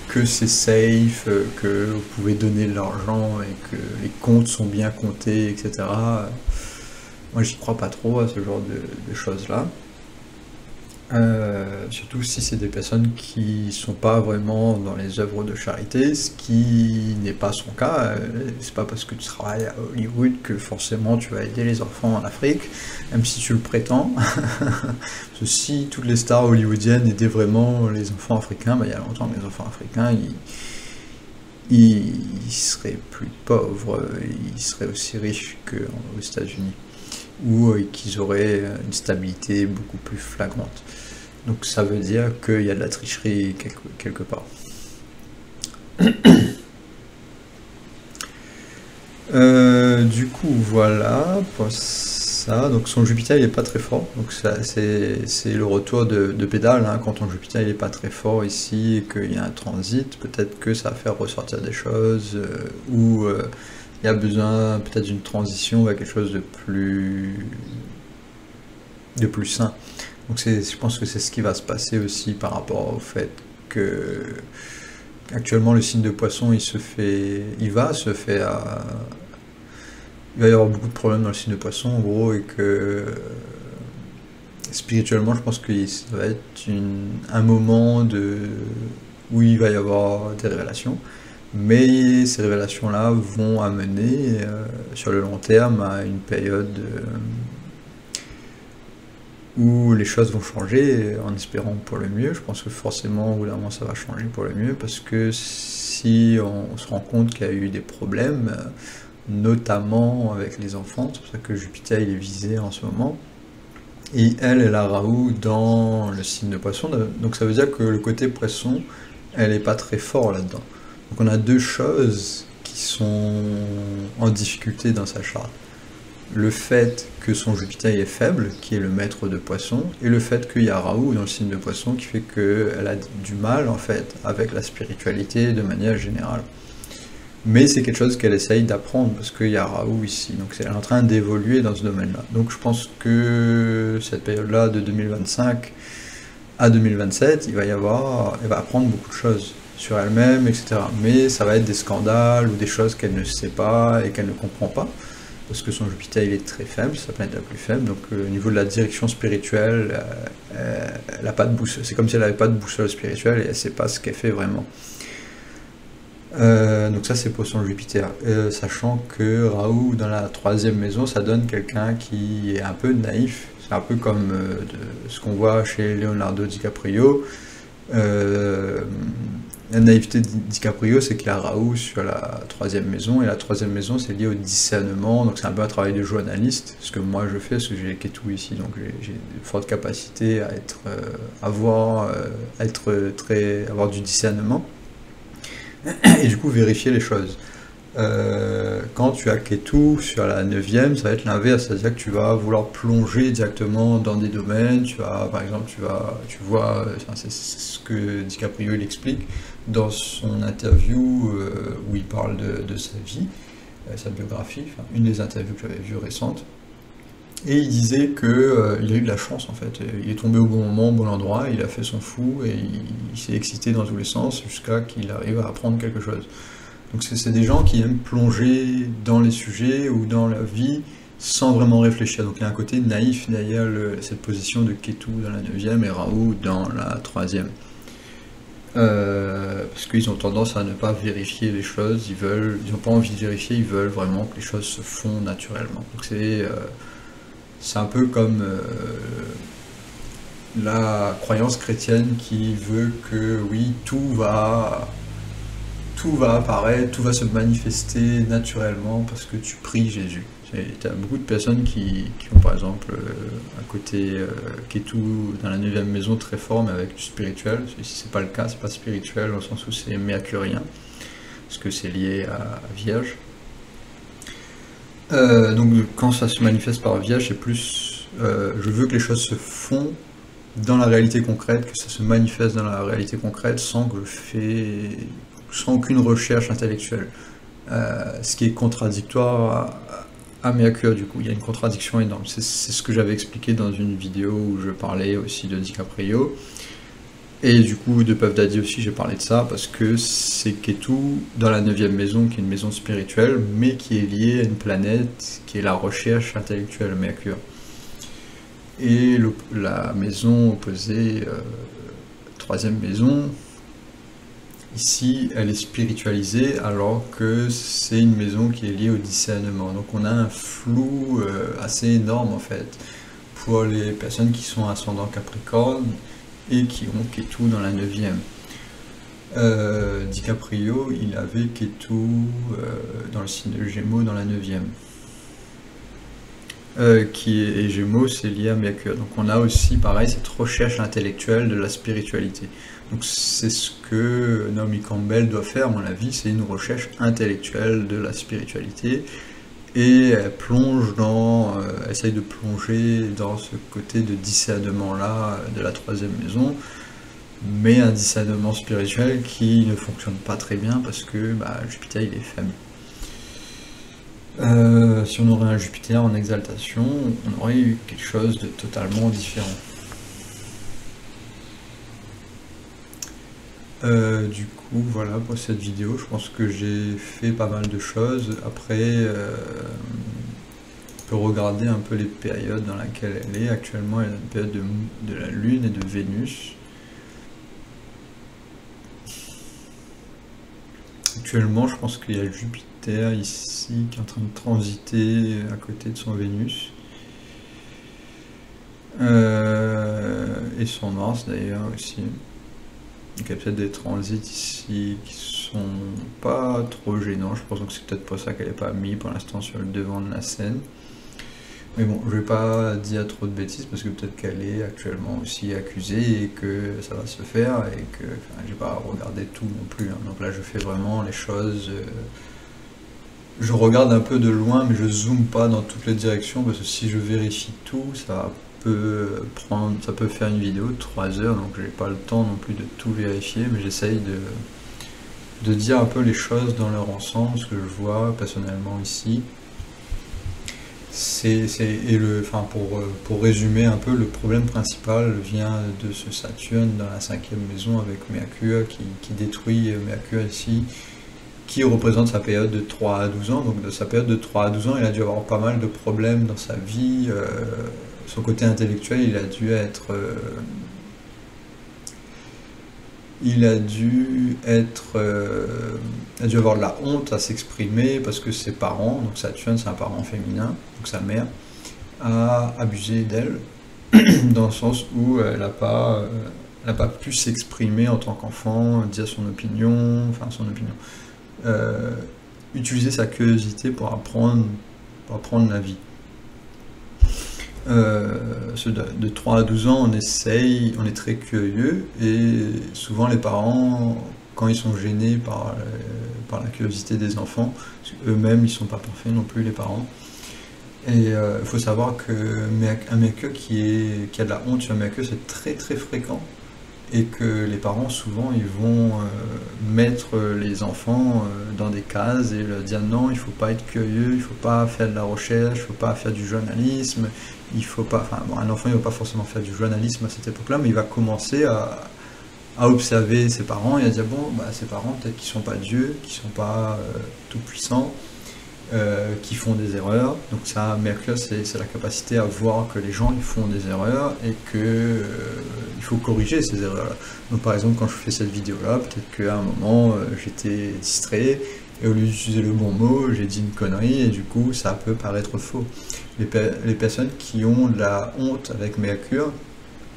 que c'est safe, que vous pouvez donner de l'argent et que les comptes sont bien comptés, etc. Moi, j'y crois pas trop à ce genre de choses-là. Surtout si c'est des personnes qui sont pas vraiment dans les œuvres de charité, ce qui n'est pas son cas. C'est pas parce que tu travailles à Hollywood que forcément tu vas aider les enfants en Afrique, même si tu le prétends. Parce que si toutes les stars hollywoodiennes aidaient vraiment les enfants africains, bah, il y a longtemps que les enfants africains ils seraient plus pauvres, ils seraient aussi riches qu'aux États-Unis, ou qu'ils auraient une stabilité beaucoup plus flagrante. Donc ça veut dire qu'il y a de la tricherie quelque part. Du coup, voilà pour ça. Donc son Jupiter il est pas très fort. Donc c'est le retour de pédale. Hein. Quand ton Jupiter il est pas très fort ici et qu'il y a un transit, peut-être que ça va faire ressortir des choses ou il y a besoin peut-être d'une transition vers quelque chose de plus sain. Donc je pense que c'est ce qui va se passer aussi par rapport au fait que actuellement le signe de Poisson il va y avoir beaucoup de problèmes dans le signe de Poisson en gros et que spirituellement je pense que ça va être un moment où il va y avoir des révélations. Mais ces révélations-là vont amener sur le long terme à une période où les choses vont changer en espérant pour le mieux. Je pense que forcément, au bout d'un moment, ça va changer pour le mieux parce que si on se rend compte qu'il y a eu des problèmes, notamment avec les enfants, c'est pour ça que Jupiter il est visé en ce moment, et elle a Rahu dans le signe de Poisson, donc ça veut dire que le côté Poisson, elle n'est pas très fort là-dedans. Donc on a deux choses qui sont en difficulté dans sa charte. Le fait que son Jupiter est faible, qui est le maître de Poisson, et le fait qu'il y a Rahu dans le signe de Poisson, qui fait qu'elle a du mal en fait avec la spiritualité de manière générale. Mais c'est quelque chose qu'elle essaye d'apprendre, parce qu'il y a Rahu ici, donc elle est en train d'évoluer dans ce domaine-là. Donc je pense que cette période-là, de 2025 à 2027, elle va apprendre beaucoup de choses sur elle-même, etc. Mais ça va être des scandales ou des choses qu'elle ne sait pas et qu'elle ne comprend pas, parce que son Jupiter il est très faible, sa planète la plus faible, donc au niveau de la direction spirituelle, elle n'a pas de boussole. C'est comme si elle n'avait pas de boussole spirituelle et elle ne sait pas ce qu'elle fait vraiment. Donc ça c'est pour son Jupiter, sachant que Rahu dans la 3e maison, ça donne quelqu'un qui est un peu naïf. C'est un peu comme ce qu'on voit chez Leonardo DiCaprio. La naïveté de DiCaprio, c'est qu'il a Rahu sur la 3e maison, et la 3e maison c'est lié au discernement, donc c'est un peu un travail de journaliste, ce que moi je fais, parce que j'ai Ketu ici, donc j'ai de fortes capacités à avoir du discernement, et du coup vérifier les choses. Quand tu as Ketu sur la 9e, ça va être l'inverse, c'est-à-dire que tu vas vouloir plonger directement dans des domaines, par exemple, tu vois, c'est ce que DiCaprio il explique dans son interview où il parle de sa vie, sa biographie, une des interviews que j'avais vues récentes, et il disait qu'il a eu de la chance en fait, il est tombé au bon moment, au bon endroit, il a fait son fou, et il s'est excité dans tous les sens jusqu'à qu'il arrive à apprendre quelque chose. Donc c'est des gens qui aiment plonger dans les sujets ou dans la vie sans vraiment réfléchir. Donc il y a un côté naïf derrière cette position de Ketu dans la 9e et Rahu dans la 3e. Parce qu'ils ont tendance à ne pas vérifier les choses, ils n'ont pas envie de vérifier, ils veulent vraiment que les choses se font naturellement. Donc c'est un peu comme la croyance chrétienne qui veut que oui, tout va apparaître, tout va se manifester naturellement parce que tu pries Jésus. Tu as beaucoup de personnes qui ont par exemple un côté Ketu dans la 9e maison très fort, mais avec du spirituel. Si c'est pas le cas, c'est pas spirituel au sens où c'est mercurien, parce que c'est lié à Vierge. Donc quand ça se manifeste par Vierge, c'est plus je veux que les choses se font dans la réalité concrète, que ça se manifeste dans la réalité concrète sans sans aucune recherche intellectuelle. Ce qui est contradictoire à Mercure, du coup. Il y a une contradiction énorme. C'est ce que j'avais expliqué dans une vidéo où je parlais aussi de DiCaprio. Et du coup, de Puff Daddy aussi, j'ai parlé de ça, parce que c'est Ketu dans la 9e maison, qui est une maison spirituelle, mais qui est liée à une planète qui est la recherche intellectuelle, Mercure. Et la maison opposée, 3e maison, ici, elle est spiritualisée, alors que c'est une maison qui est liée au discernement. Donc on a un flou assez énorme, en fait, pour les personnes qui sont ascendant Capricorne, et qui ont Ketu dans la 9e. DiCaprio, il avait Ketu dans le signe de Gémeaux dans la 9e. Et Gémeaux, c'est lié à Mercure. Donc on a aussi, pareil, cette recherche intellectuelle de la spiritualité. Donc c'est ce que Naomi Campbell doit faire, à mon avis, c'est une recherche intellectuelle de la spiritualité. Et elle plonge essaye de plonger dans ce côté de discernement-là de la 3e maison, mais un discernement spirituel qui ne fonctionne pas très bien parce que Jupiter, il est famille. Si on aurait un Jupiter en exaltation, on aurait eu quelque chose de totalement différent. Du coup, voilà pour cette vidéo. Je pense que j'ai fait pas mal de choses. Après, on peut regarder un peu les périodes dans lesquelles elle est. Actuellement, elle est une période de la Lune et de Vénus. Actuellement, je pense qu'il y a Jupiter ici qui est en train de transiter à côté de son Vénus. Et son Mars d'ailleurs aussi. Donc il y a peut-être des transits ici qui sont pas trop gênants. Je pense que c'est peut-être pour ça qu'elle n'est pas mise pour l'instant sur le devant de la scène. Mais bon, je vais pas dire trop de bêtises parce que peut-être qu'elle est actuellement aussi accusée et que ça va se faire et que j'ai pas regardé tout non plus. Hein. Donc là, je fais vraiment les choses. Je regarde un peu de loin, mais je zoome pas dans toutes les directions parce que si je vérifie tout, ça peut faire une vidéo de 3 heures, donc j'ai pas le temps non plus de tout vérifier, mais j'essaye de dire un peu les choses dans leur ensemble, ce que je vois personnellement ici. Pour résumer un peu, le problème principal vient de ce Saturne dans la 5e maison avec Mercure qui détruit Mercure ici, qui représente sa période de 3 à 12 ans. Donc de sa période de 3 à 12 ans, il a dû avoir pas mal de problèmes dans sa vie. Son côté intellectuel, il a dû avoir de la honte à s'exprimer parce que ses parents, donc Saturne c'est un parent féminin, donc sa mère, a abusé d'elle, dans le sens où elle n'a pas pu s'exprimer en tant qu'enfant, dire son opinion, utiliser sa curiosité pour apprendre la vie. De 3 à 12 ans, on est très curieux, et souvent les parents, quand ils sont gênés par la curiosité des enfants, eux-mêmes ils sont pas parfaits non plus, les parents. Et il faut savoir qu'un Mercure qui a de la honte sur un Mercure, c'est très très fréquent, et que les parents souvent ils vont mettre les enfants dans des cases et leur dire non, il faut pas être curieux, il faut pas faire de la recherche, il faut pas faire du journalisme, il faut pas, un enfant il va pas forcément faire du journalisme à cette époque-là, mais il va commencer à observer ses parents et à dire bon, ses parents peut-être qu'ils sont pas Dieu, qu'ils sont pas tout puissants, qui font des erreurs. Donc ça, Mercure, c'est la capacité à voir que les gens ils font des erreurs et que il faut corriger ces erreurs-là. Donc par exemple, quand je fais cette vidéo-là, peut-être qu'à un moment j'étais distrait et au lieu d'utiliser le bon mot, j'ai dit une connerie et du coup ça peut paraître faux. Les personnes qui ont de la honte avec Mercure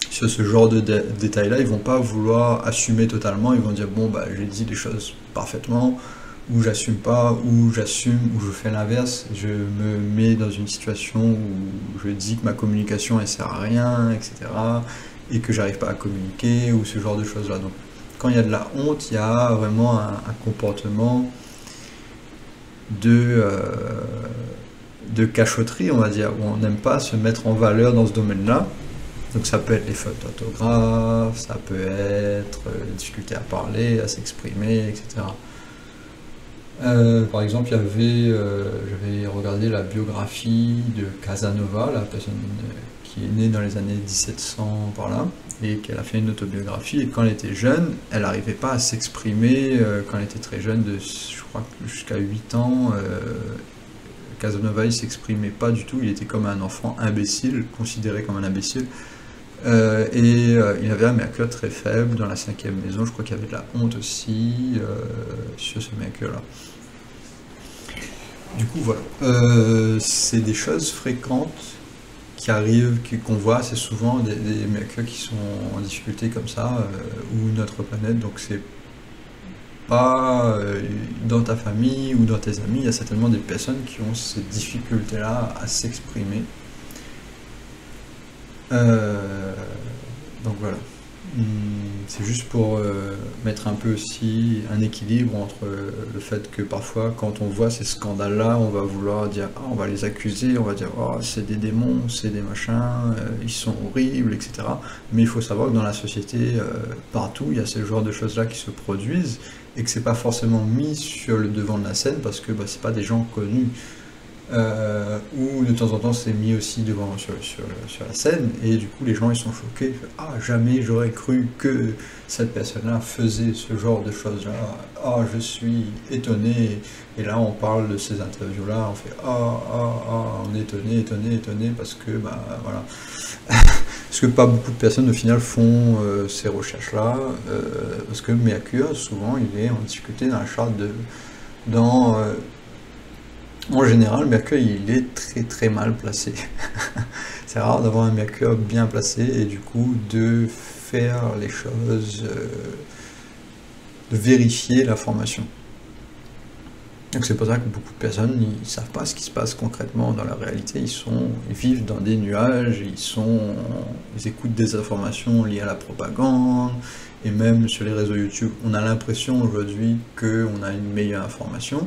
sur ce genre de détails-là, ils vont pas vouloir assumer totalement. Ils vont dire bon, j'ai dit les choses parfaitement, ou j'assume pas, ou j'assume, ou je fais l'inverse, je me mets dans une situation où je dis que ma communication elle sert à rien, etc., et que j'arrive pas à communiquer, ou ce genre de choses là. Donc quand il y a de la honte, il y a vraiment un comportement de cachotterie, on va dire, où on n'aime pas se mettre en valeur dans ce domaine là, Donc ça peut être les fautes d'orthographe, ça peut être difficulté à parler, à s'exprimer, etc. Par exemple, j'avais regardé la biographie de Casanova, la personne qui est née dans les années 1700 par là, et qu'elle a fait une autobiographie, et quand elle était jeune, elle n'arrivait pas à s'exprimer, quand elle était très jeune, je crois jusqu'à 8 ans, Casanova il s'exprimait pas du tout, il était comme un enfant imbécile, considéré comme un imbécile, il avait un mercure très faible dans la 5e maison, je crois qu'il y avait de la honte aussi sur ce mercure-là. Du coup, voilà. C'est des choses fréquentes qui arrivent, qu'on voit assez souvent, des mercures qui sont en difficulté comme ça, ou notre planète, donc c'est pas dans ta famille ou dans tes amis, il y a certainement des personnes qui ont cette difficulté-là à s'exprimer. Donc voilà. C'est juste pour mettre un peu aussi un équilibre entre le fait que parfois quand on voit ces scandales-là, on va vouloir dire ah, on va les accuser, on va dire oh, c'est des démons, c'est des machins, ils sont horribles, etc. Mais il faut savoir que dans la société, partout, il y a ce genre de choses-là qui se produisent et que c'est pas forcément mis sur le devant de la scène parce que c'est pas des gens connus. Ou de temps en temps c'est mis aussi devant sur la scène et du coup les gens ils sont choqués, ah jamais j'aurais cru que cette personne-là faisait ce genre de choses-là, ah je suis étonné, et là on parle de ces interviews-là, on fait on est étonné parce que voilà parce que pas beaucoup de personnes au final font ces recherches-là, parce que Mercure souvent il est en difficulté dans la charte en général, Mercure, il est très très mal placé. C'est rare d'avoir un Mercure bien placé et du coup de faire les choses, de vérifier l'information. Donc c'est pour ça que beaucoup de personnes ils savent pas ce qui se passe concrètement dans la réalité. Ils vivent dans des nuages, ils écoutent des informations liées à la propagande et même sur les réseaux YouTube, on a l'impression aujourd'hui qu'on a une meilleure information.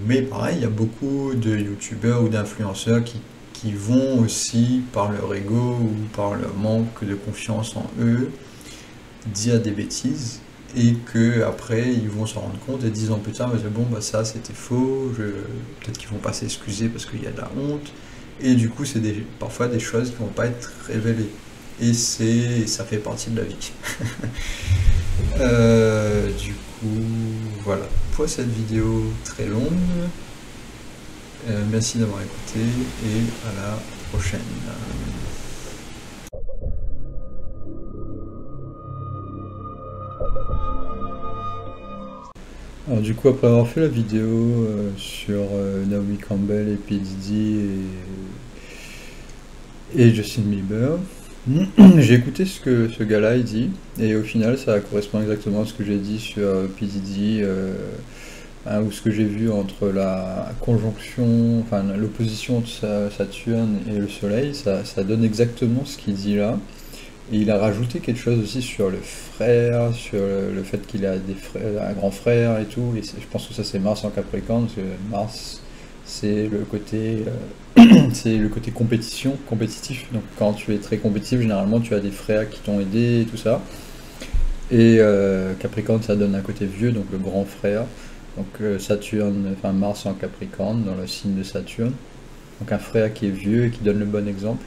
Mais pareil, il y a beaucoup de youtubeurs ou d'influenceurs qui vont aussi, par leur ego ou par leur manque de confiance en eux, dire des bêtises et qu'après ils vont s'en rendre compte et 10 ans plus tard, ça c'était faux, peut-être qu'ils vont pas s'excuser parce qu'il y a de la honte. Et du coup, c'est parfois des choses qui vont pas être révélées. Et ça fait partie de la vie. Du coup, voilà pour cette vidéo très longue. Merci d'avoir écouté et à la prochaine. Alors du coup, après avoir fait la vidéo sur Naomi Campbell et P. Diddy et Justin Bieber, j'ai écouté ce que ce gars-là il dit, et au final ça correspond exactement à ce que j'ai dit sur P. Diddy, ou ce que j'ai vu entre la conjonction, enfin l'opposition de Saturne et le Soleil, ça donne exactement ce qu'il dit là. Et il a rajouté quelque chose aussi sur le frère, sur le fait qu'il a un grand frère et tout, et je pense que ça c'est Mars en Capricorne, parce que Mars c'est le côté c'est le côté compétitif, donc quand tu es très compétitif, généralement tu as des frères qui t'ont aidé et tout ça, et Capricorne ça donne un côté vieux, donc le grand frère, donc Mars en Capricorne, dans le signe de Saturne, donc un frère qui est vieux et qui donne le bon exemple.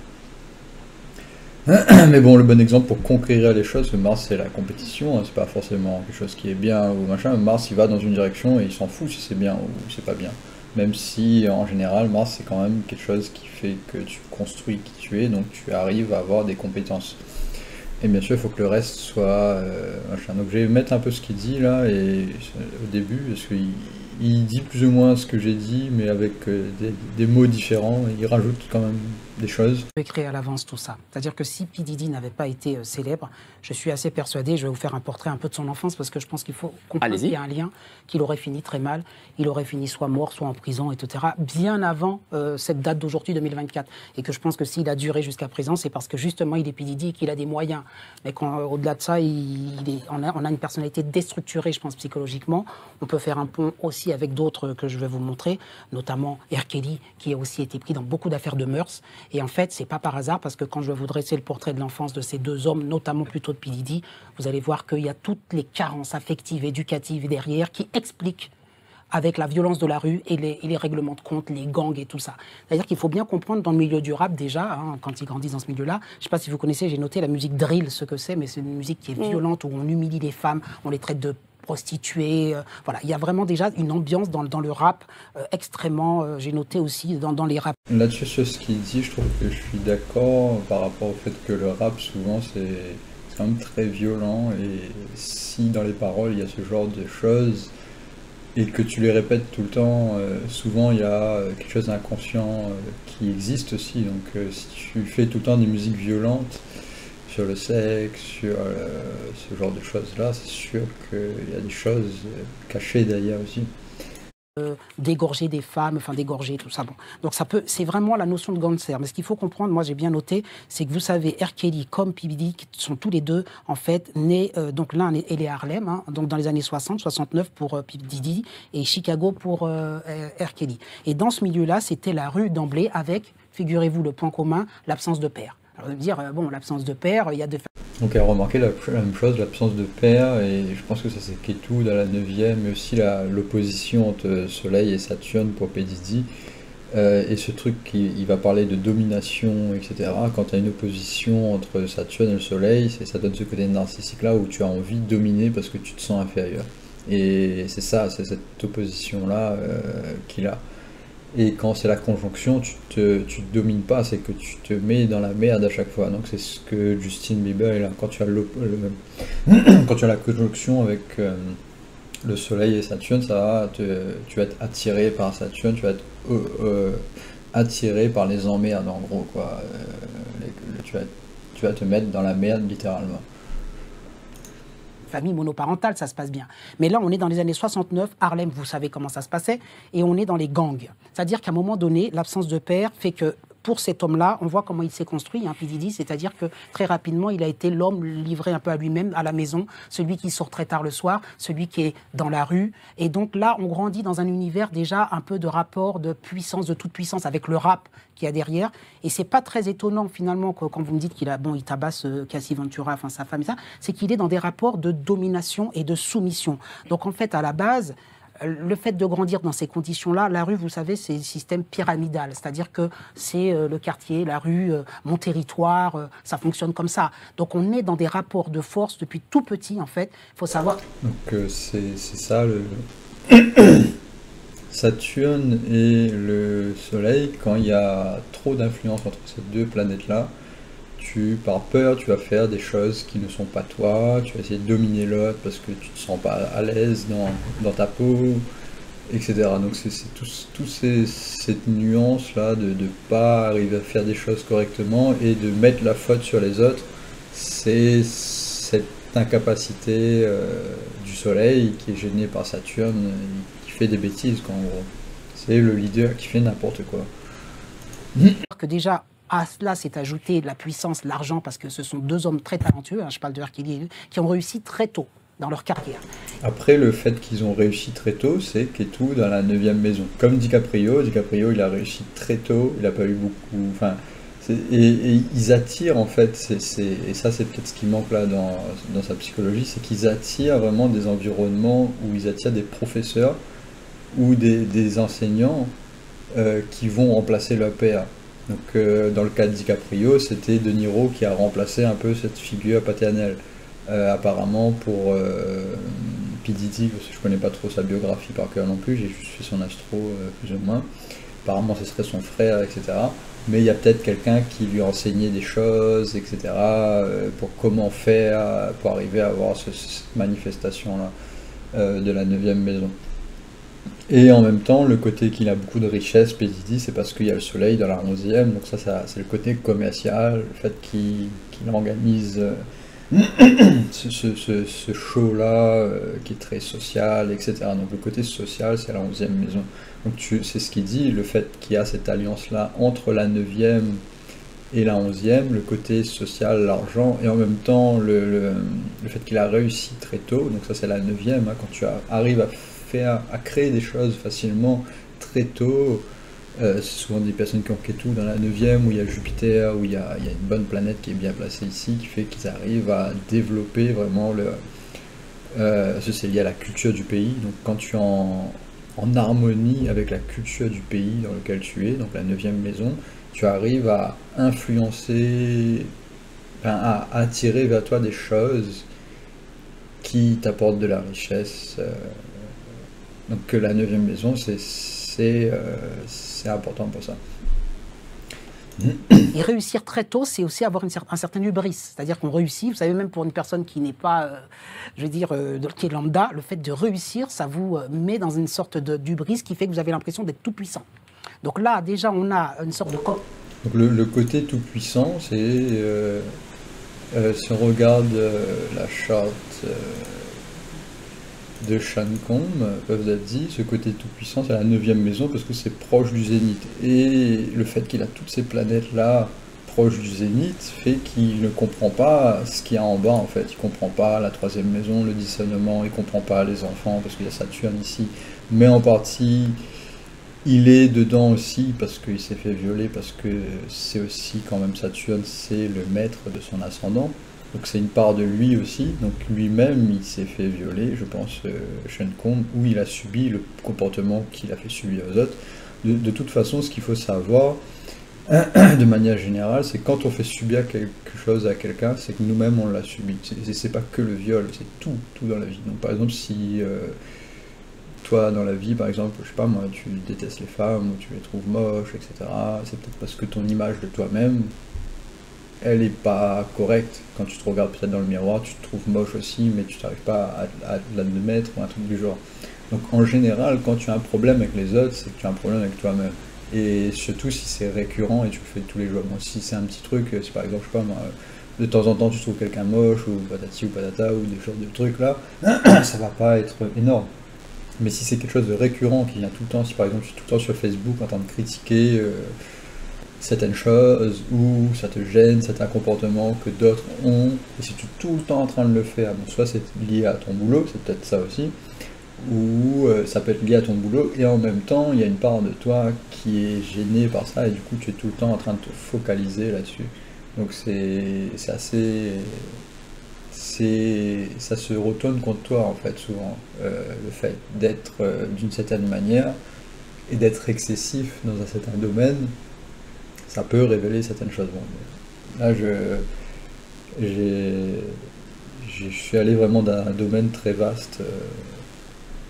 Mais bon, le bon exemple pour conquérir les choses, parce que Mars c'est la compétition, hein, c'est pas forcément quelque chose qui est bien ou machin, Mars il va dans une direction et il s'en fout si c'est bien ou c'est pas bien. Même si en général Mars c'est quand même quelque chose qui fait que tu construis qui tu es, donc tu arrives à avoir des compétences. Et bien sûr il faut que le reste soit machin. Donc je vais mettre un peu ce qu'il dit là et au début, parce qu'il dit plus ou moins ce que j'ai dit, mais avec des mots différents, et il rajoute quand même des choses. Je vais créer à l'avance tout ça. C'est-à-dire que si P. Diddy n'avait pas été célèbre, je suis assez persuadé, je vais vous faire un portrait un peu de son enfance, parce que je pense qu'il faut comprendre qu'il y a un lien, qu'il aurait fini très mal, il aurait fini soit mort, soit en prison, etc., bien avant cette date d'aujourd'hui, 2024. Et que je pense que s'il a duré jusqu'à présent, c'est parce que justement il est P. Diddy et qu'il a des moyens. Mais au-delà de ça, on a une personnalité déstructurée, je pense, psychologiquement. On peut faire un pont aussi avec d'autres que je vais vous montrer, notamment R. Kelly, qui a aussi été pris dans beaucoup d'affaires de mœurs, Et en fait, c'est pas par hasard, parce que quand je vais vous dresser le portrait de l'enfance de ces deux hommes, notamment plutôt de P. Diddy, vous allez voir qu'il y a toutes les carences affectives, éducatives derrière qui expliquent avec la violence de la rue et les règlements de compte, les gangs et tout ça. C'est-à-dire qu'il faut bien comprendre dans le milieu du rap déjà, hein, quand ils grandissent dans ce milieu-là, je ne sais pas si vous connaissez, j'ai noté la musique drill, ce que c'est, mais c'est une musique qui est violente, où on humilie les femmes, on les traite de prostituées. Voilà, il y a vraiment déjà une ambiance dans le rap extrêmement, j'ai noté aussi dans les raps. Là-dessus, sur ce qu'il dit, je trouve que je suis d'accord par rapport au fait que le rap, souvent, c'est quand même très violent, et si dans les paroles, il y a ce genre de choses, et que tu les répètes tout le temps, souvent il y a quelque chose d'inconscient qui existe aussi. Donc si tu fais tout le temps des musiques violentes sur le sexe, sur ce genre de choses-là, c'est sûr qu'il y a des choses cachées derrière aussi. D'égorger des femmes, enfin d'égorger, tout ça. Bon. Donc c'est vraiment la notion de gangster. Mais ce qu'il faut comprendre, moi j'ai bien noté, c'est que vous savez, R. Kelly comme P. Diddy sont tous les deux, en fait, nés, donc l'un est né à Harlem, hein, donc dans les années 60, 69 pour P. Diddy, et Chicago pour R. Kelly. Et dans ce milieu-là, c'était la rue d'emblée avec, figurez-vous, le point commun, l'absence de père. Alors vous allez me dire, bon, l'absence de père, il y a deux... Donc elle a remarqué la même chose, l'absence de père, et je pense que ça c'est Ketou dans la 9e, mais aussi l'opposition entre Soleil et Saturne pour P. Diddy, et ce truc il va parler de domination, etc. Quand tu as une opposition entre Saturne et le Soleil, ça donne ce côté narcissique là où tu as envie de dominer parce que tu te sens inférieur. Et c'est ça, c'est cette opposition là qu'il a. Et quand c'est la conjonction, tu te domines pas, c'est que tu te mets dans la merde à chaque fois. Donc c'est ce que Justin Bieber est là. Quand tu as, quand tu as la conjonction avec le Soleil et Saturne, tu vas être attiré par Saturne, tu vas être attiré par les emmerdes en gros, quoi. Tu vas te mettre dans la merde littéralement. Famille monoparentale, ça se passe bien. Mais là, on est dans les années 69, Harlem, vous savez comment ça se passait, et on est dans les gangs. C'est-à-dire qu'à un moment donné, l'absence de père fait que pour cet homme-là, on voit comment il s'est construit, hein, P. Diddy, c'est-à-dire que très rapidement, il a été l'homme livré un peu à lui-même, à la maison, celui qui sort très tard le soir, celui qui est dans la rue. Et donc là, on grandit dans un univers déjà un peu de rapport de puissance, de toute puissance, avec le rap qu'il y a derrière. Et c'est pas très étonnant, finalement, quand vous me dites qu'il il tabasse Cassie Ventura, enfin sa femme et ça, c'est qu'il est dans des rapports de domination et de soumission. Donc en fait, à la base, le fait de grandir dans ces conditions-là, la rue, vous savez, c'est un système pyramidal. C'est-à-dire que c'est le quartier, la rue, mon territoire, ça fonctionne comme ça. Donc on est dans des rapports de force depuis tout petit, en fait. Il faut savoir... Donc c'est ça, Saturne et le Soleil, quand il y a trop d'influence entre ces deux planètes-là, par peur, tu vas faire des choses qui ne sont pas toi, tu vas essayer de dominer l'autre parce que tu te sens pas à l'aise dans ta peau, etc. Donc c'est cette nuance-là de ne pas arriver à faire des choses correctement et de mettre la faute sur les autres, c'est cette incapacité du Soleil qui est gêné par Saturne, qui fait des bêtises, quoi, en gros. C'est le leader qui fait n'importe quoi. Que déjà, à cela s'est ajouté la puissance, l'argent, parce que ce sont deux hommes très talentueux, hein, je parle de R. Kelly, qui ont réussi très tôt dans leur carrière. Après, le fait qu'ils ont réussi très tôt, c'est Ketou dans la 9e maison. Comme DiCaprio, il a réussi très tôt, il n'a pas eu beaucoup... Enfin, et ils attirent, en fait, et ça c'est peut-être ce qui manque là dans sa psychologie, c'est qu'ils attirent vraiment des environnements où ils attirent des professeurs ou des enseignants qui vont remplacer leur père. Donc dans le cas de DiCaprio, c'était De Niro qui a remplacé un peu cette figure paternelle. Apparemment pour P. Diddy, parce que je connais pas trop sa biographie par cœur non plus, j'ai juste fait son astro plus ou moins. Apparemment ce serait son frère, etc. Mais il y a peut-être quelqu'un qui lui a enseigné des choses, etc. Pour comment faire, pour arriver à avoir cette manifestation-là de la 9e maison. Et en même temps, le côté qu'il a beaucoup de richesse, P. Diddy, c'est parce qu'il y a le Soleil dans la 11e, donc ça c'est le côté commercial, le fait qu'il organise ce show-là qui est très social, etc. Donc le côté social, c'est la 11e maison. Donc c'est ce qu'il dit, le fait qu'il y a cette alliance-là entre la 9e et la 11e, le côté social, l'argent, et en même temps le fait qu'il a réussi très tôt, donc ça c'est la 9e, hein, quand tu arrives à créer des choses facilement très tôt, C'est souvent des personnes qui ont Ketu dans la 9e, où il y a Jupiter, où il y a une bonne planète qui est bien placée ici, qui fait qu'ils arrivent à développer vraiment ça c'est lié à la culture du pays. Donc quand tu es en harmonie avec la culture du pays dans lequel tu es, donc la 9e maison, tu arrives à influencer, à attirer vers toi des choses qui t'apportent de la richesse. Donc la 9e maison, c'est important pour ça. Et réussir très tôt, c'est aussi avoir un certain hubris. C'est-à-dire qu'on réussit, vous savez, même pour une personne qui n'est pas, je veux dire, qui est lambda, le fait de réussir, ça vous met dans une sorte d'hubris qui fait que vous avez l'impression d'être tout puissant. Donc là, déjà, on a une sorte de... Donc le côté tout puissant, c'est, si on regarde la charte de Shankom, comme vous avez dit, ce côté tout puissant, c'est la 9e maison parce que c'est proche du zénith. Et le fait qu'il a toutes ces planètes-là proches du zénith fait qu'il ne comprend pas ce qu'il y a en bas en fait. Il ne comprend pas la 3e maison, le discernement, il ne comprend pas les enfants parce qu'il y a Saturne ici. Mais en partie, il est dedans aussi parce qu'il s'est fait violer, parce que c'est aussi quand même Saturne, c'est le maître de son ascendant. Donc c'est une part de lui aussi, donc lui-même il s'est fait violer, je pense, Shenkom, où il a subi le comportement qu'il a fait subir aux autres. De toute façon, ce qu'il faut savoir, de manière générale, c'est quand on fait subir quelque chose à quelqu'un, c'est que nous-mêmes on l'a subi. C'est pas que le viol, c'est tout dans la vie. Donc par exemple, si toi dans la vie, par exemple, je sais pas moi, tu détestes les femmes, ou tu les trouves moches, etc., c'est peut-être parce que ton image de toi-même, elle n'est pas correcte. Quand tu te regardes peut-être dans le miroir, tu te trouves moche aussi, mais tu n'arrives pas à l'admettre ou un truc du genre. Donc en général, quand tu as un problème avec les autres, c'est que tu as un problème avec toi-même. Et surtout si c'est récurrent et tu le fais tous les jours. Bon, si c'est un petit truc, si par exemple, je sais pas moi, de temps en temps tu trouves quelqu'un moche, ou patati ou patata, ou des genres de trucs là, ça va pas être énorme. Mais si c'est quelque chose de récurrent qui vient tout le temps, si par exemple tu es tout le temps sur Facebook en train de critiquer certaines choses, ou ça te gêne, certains comportements que d'autres ont, et si tu es tout le temps en train de le faire, bon, soit c'est lié à ton boulot, c'est peut-être ça aussi, ou ça peut être lié à ton boulot, et en même temps, il y a une part de toi qui est gênée par ça, et du coup, tu es tout le temps en train de te focaliser là-dessus. Donc c'est assez... ça se retourne contre toi, en fait, souvent, le fait d'être d'une certaine manière, et d'être excessif dans un certain domaine, ça peut révéler certaines choses. Bon, là, je suis allé vraiment dans un domaine très vaste,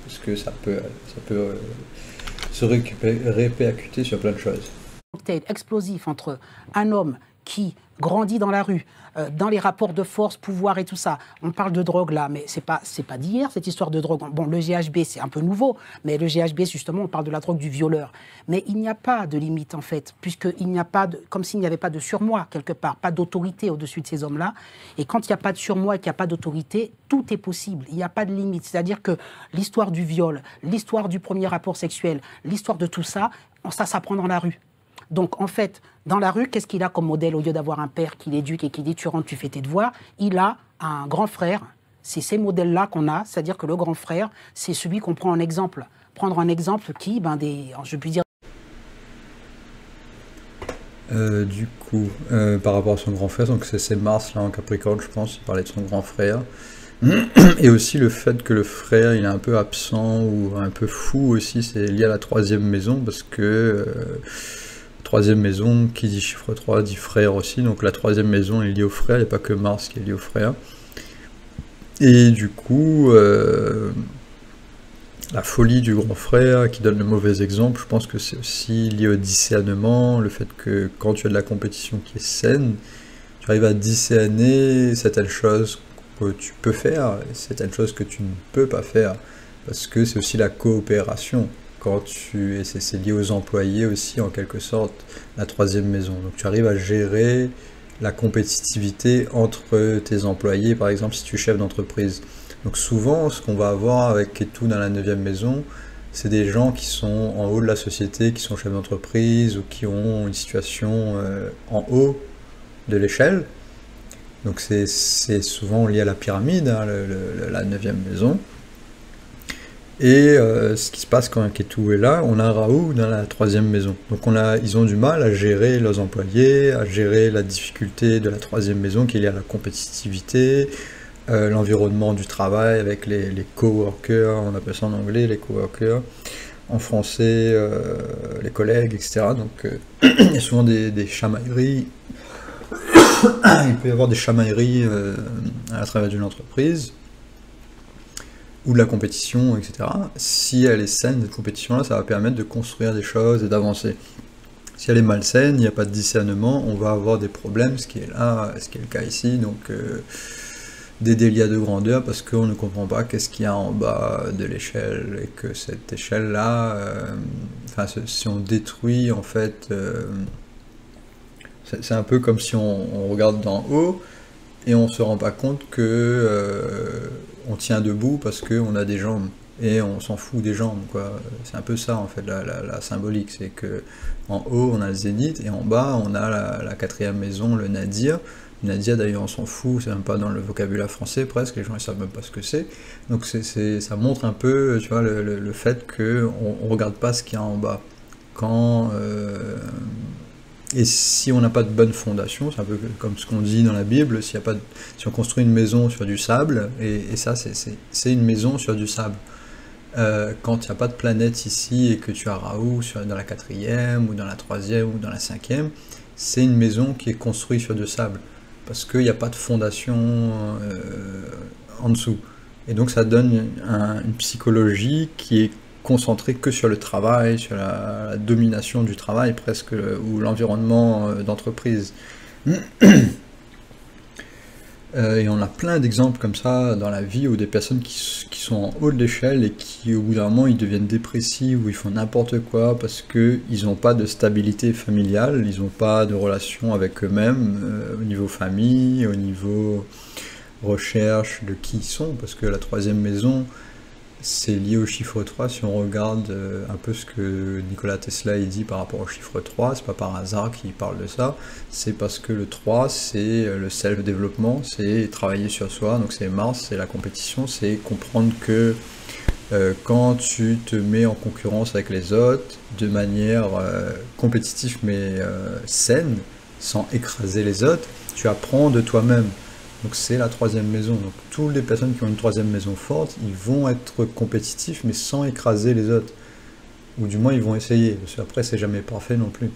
parce que ça peut se répercuter sur plein de choses. Cocktail explosif entre un homme qui grandit dans la rue, dans les rapports de force, pouvoir et tout ça. On parle de drogue là, mais c'est pas d'hier cette histoire de drogue. Bon, le GHB c'est un peu nouveau, mais le GHB justement on parle de la drogue du violeur. Mais il n'y a pas de limite en fait, puisqu'il n'y a pas de, comme s'il n'y avait pas de surmoi quelque part, pas d'autorité au-dessus de ces hommes-là. Et quand il n'y a pas de surmoi et qu'il n'y a pas d'autorité, tout est possible. Il n'y a pas de limite. C'est-à-dire que l'histoire du viol, l'histoire du premier rapport sexuel, l'histoire de tout ça, ça s'apprend dans la rue. Donc, en fait, dans la rue, qu'est-ce qu'il a comme modèle au lieu d'avoir un père qui l'éduque et qui dit « tu rentres, tu fais tes devoirs », il a un grand frère. C'est ces modèles-là qu'on a, c'est-à-dire que le grand frère, c'est celui qu'on prend en exemple. Prendre un exemple qui, je puis dire... Du coup, par rapport à son grand frère, donc c'est Mars là en Capricorne, je pense, il parlait de son grand frère. Et aussi le fait que le frère il est un peu absent ou un peu fou aussi, c'est lié à la 3e maison, parce que 3e maison, qui dit chiffre 3, dit frère aussi, donc la 3e maison est liée au frère, il n'y a pas que Mars qui est lié au frère. Et du coup, la folie du grand frère qui donne le mauvais exemple, je pense que c'est aussi lié au discernement, le fait que quand tu as de la compétition qui est saine, tu arrives à discerner certaines choses que tu peux faire, et certaines choses que tu ne peux pas faire, parce que c'est aussi la coopération. Et c'est lié aux employés aussi en quelque sorte, la 3e maison. Donc tu arrives à gérer la compétitivité entre tes employés, par exemple si tu es chef d'entreprise. Donc souvent, ce qu'on va avoir avec Ketu dans la 9e maison, c'est des gens qui sont en haut de la société, qui sont chefs d'entreprise ou qui ont une situation en haut de l'échelle. Donc c'est souvent lié à la pyramide, hein, la 9e maison. Et ce qui se passe quand Ketou est là, on a Raoult dans la troisième maison. Donc ils ont du mal à gérer leurs employés, à gérer la difficulté de la troisième maison qui est liée à la compétitivité, l'environnement du travail avec les coworkers, on appelle ça en anglais les coworkers, en français les collègues, etc. Donc il y a souvent des chamailleries. Il peut y avoir des chamailleries à travers d'une entreprise ou de la compétition, etc. Si elle est saine, cette compétition-là, ça va permettre de construire des choses et d'avancer. Si elle est malsaine, il n'y a pas de discernement, on va avoir des problèmes, ce qui est le cas ici, donc des délits de grandeur, parce qu'on ne comprend pas qu'est-ce qu'il y a en bas de l'échelle, et que cette échelle-là, si on détruit, en fait, c'est un peu comme si on regarde d'en haut, et on se rend pas compte que on tient debout parce qu'on a des jambes et on s'en fout des jambes, quoi. C'est un peu ça en fait la symbolique, c'est que en haut on a le zénith et en bas on a la quatrième maison, le nadir. Le nadir d'ailleurs on s'en fout, c'est même pas dans le vocabulaire français presque, les gens ils savent même pas ce que c'est. Donc ça montre un peu, tu vois, le fait que on regarde pas ce qu'il y a en bas. Et si on n'a pas de bonne fondation, c'est un peu comme ce qu'on dit dans la Bible, si on construit une maison sur du sable, et ça c'est une maison sur du sable. Quand il n'y a pas de planète ici et que tu as Raoult dans la quatrième, ou dans la troisième, ou dans la cinquième, c'est une maison qui est construite sur du sable, parce qu'il n'y a pas de fondation en dessous. Et donc ça donne une psychologie qui est concentré que sur le travail, sur la domination du travail presque, ou l'environnement d'entreprise. Et on a plein d'exemples comme ça dans la vie où des personnes qui sont en haut de l'échelle et qui au bout d'un moment ils deviennent dépressifs ou ils font n'importe quoi parce qu'ils n'ont pas de stabilité familiale, ils n'ont pas de relation avec eux-mêmes au niveau famille, au niveau recherche de qui ils sont, parce que la troisième maison c'est lié au chiffre 3, si on regarde un peu ce que Nikola Tesla dit par rapport au chiffre 3, c'est pas par hasard qu'il parle de ça, c'est parce que le 3 c'est le self-développement, c'est travailler sur soi, donc c'est Mars, c'est la compétition, c'est comprendre que quand tu te mets en concurrence avec les autres de manière compétitive mais saine, sans écraser les autres, tu apprends de toi-même. Donc c'est la troisième maison. Donc toutes les personnes qui ont une troisième maison forte, ils vont être compétitifs mais sans écraser les autres. Ou du moins ils vont essayer, parce qu'après c'est jamais parfait non plus.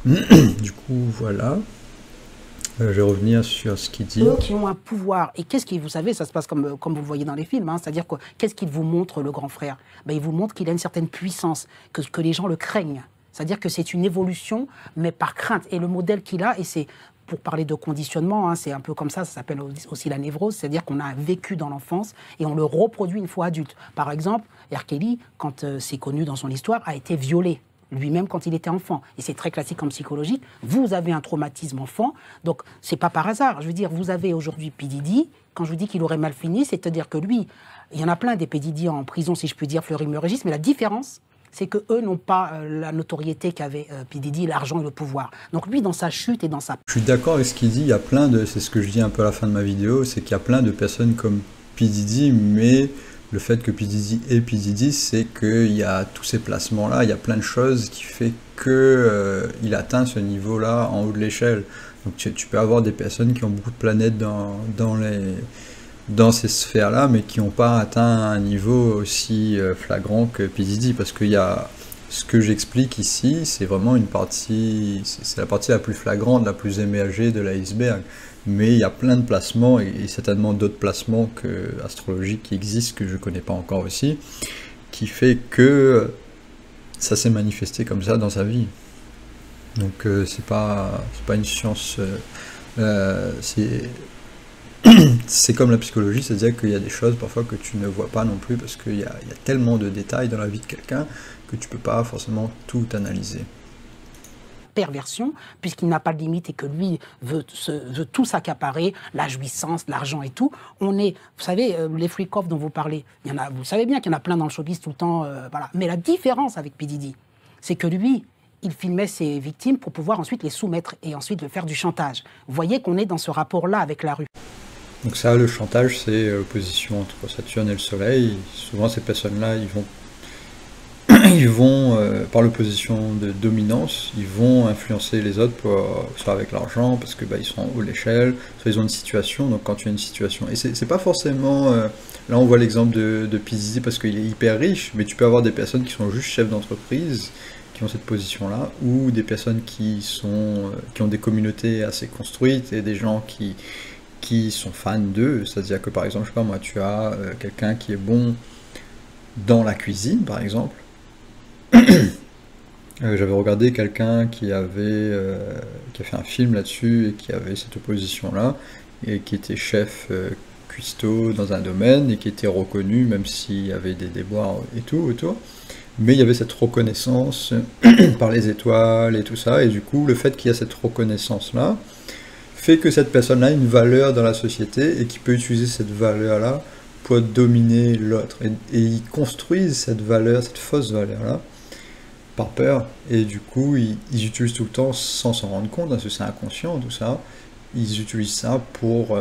Du coup voilà. Je vais revenir sur ce qu'il dit. Eux qui ont un pouvoir. Et qu'est-ce qu'ils, vous savez, ça se passe comme vous le voyez dans les films, hein, c'est-à-dire qu'est-ce qu'il vous montre le grand frère? Il vous montre qu'il a une certaine puissance, que les gens le craignent. C'est-à-dire que c'est une évolution, mais par crainte. Et le modèle qu'il a, et c'est... Pour parler de conditionnement, hein, c'est un peu comme ça s'appelle aussi la névrose, c'est-à-dire qu'on a vécu dans l'enfance et on le reproduit une fois adulte. Par exemple, R. Kelly, quand c'est connu dans son histoire, a été violé lui-même quand il était enfant. Et c'est très classique en psychologie. Vous avez un traumatisme enfant, donc c'est pas par hasard. Je veux dire, vous avez aujourd'hui P. Diddy. Quand je vous dis qu'il aurait mal fini, c'est-à-dire que lui, il y en a plein des P. Diddy en prison, si je puis dire, Fleury-Mérogis, mais la différence, c'est qu'eux n'ont pas la notoriété qu'avait P. Diddy, l'argent et le pouvoir. Donc lui, dans sa chute et dans sa... Je suis d'accord avec ce qu'il dit, il y a plein de... C'est ce que je dis un peu à la fin de ma vidéo, c'est qu'il y a plein de personnes comme P. Diddy, mais le fait que P. Diddy est P. Diddy, c'est qu'il y a tous ces placements-là, il y a plein de choses qui fait qu'il atteint ce niveau-là en haut de l'échelle. Donc tu peux avoir des personnes qui ont beaucoup de planètes dans ces sphères-là, mais qui n'ont pas atteint un niveau aussi flagrant que P. Diddy, parce qu'il y a ce que j'explique ici, c'est vraiment une partie, c'est la partie la plus flagrante, la plus émergée de l'iceberg, mais il y a plein de placements, et certainement d'autres placements astrologiques qui existent, que je ne connais pas encore aussi, qui fait que ça s'est manifesté comme ça dans sa vie. Donc c'est pas une science, c'est comme la psychologie, c'est-à-dire qu'il y a des choses parfois que tu ne vois pas non plus parce qu'il y a tellement de détails dans la vie de quelqu'un que tu ne peux pas forcément tout analyser. Perversion, puisqu'il n'a pas de limite et que lui veut tout s'accaparer, la jouissance, l'argent et tout. Vous savez, les freak-off dont vous parlez, vous savez bien qu'il y en a plein dans le showbiz tout le temps. Voilà. Mais la différence avec P. Diddy, c'est que lui, il filmait ses victimes pour pouvoir ensuite les soumettre et ensuite faire du chantage. Vous voyez qu'on est dans ce rapport-là avec la rue. Donc ça, le chantage, c'est l'opposition entre Saturne et le Soleil. Souvent, ces personnes-là, ils vont par l'opposition de dominance, ils vont influencer les autres, soit avec l'argent, parce que ils sont en haut de l'échelle, soit ils ont une situation, donc quand tu as une situation, et c'est pas forcément, là on voit l'exemple de P. Diddy parce qu'il est hyper riche, mais tu peux avoir des personnes qui sont juste chefs d'entreprise, qui ont cette position-là, ou des personnes qui ont des communautés assez construites, et des gens qui sont fans d'eux, c'est-à-dire que par exemple, je sais pas moi, tu as quelqu'un qui est bon dans la cuisine, par exemple. J'avais regardé quelqu'un qui a fait un film là-dessus et qui avait cette opposition-là et qui était chef cuistot dans un domaine et qui était reconnu même s'il y avait des déboires et tout autour. Mais il y avait cette reconnaissance par les étoiles et tout ça, et du coup le fait qu'il y a cette reconnaissance-là fait que cette personne-là a une valeur dans la société et qui peut utiliser cette valeur-là pour dominer l'autre. Et ils construisent cette valeur, cette fausse valeur-là, par peur, et du coup ils utilisent tout le temps sans s'en rendre compte, parce que c'est inconscient tout ça, ils utilisent ça pour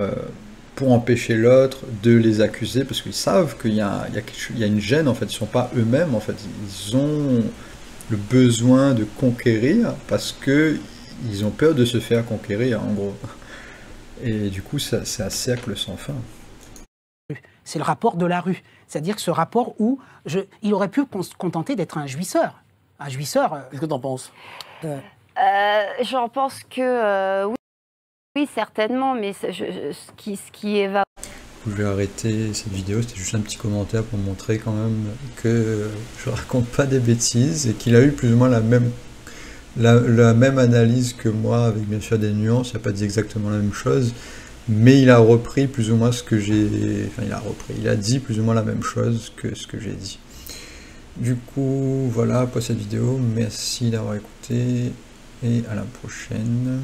empêcher l'autre de les accuser, parce qu'ils savent qu'il y a une gêne en fait, ils sont pas eux-mêmes en fait, ils ont le besoin de conquérir parce que ils ont peur de se faire conquérir en gros, et du coup c'est un cercle sans fin. C'est le rapport de la rue, c'est-à-dire que ce rapport où il aurait pu se contenter d'être un jouisseur. Un jouisseur. Qu'est-ce que tu en penses? J'en pense que oui, certainement, mais ce qui est... Je vais arrêter cette vidéo, c'était juste un petit commentaire pour montrer quand même que je raconte pas des bêtises et qu'il a eu plus ou moins la même analyse que moi, avec bien sûr des nuances, il n'a pas dit exactement la même chose, mais il a repris plus ou moins ce que j'ai... Enfin, il a dit plus ou moins la même chose que ce que j'ai dit. Du coup, voilà pour cette vidéo, merci d'avoir écouté et à la prochaine.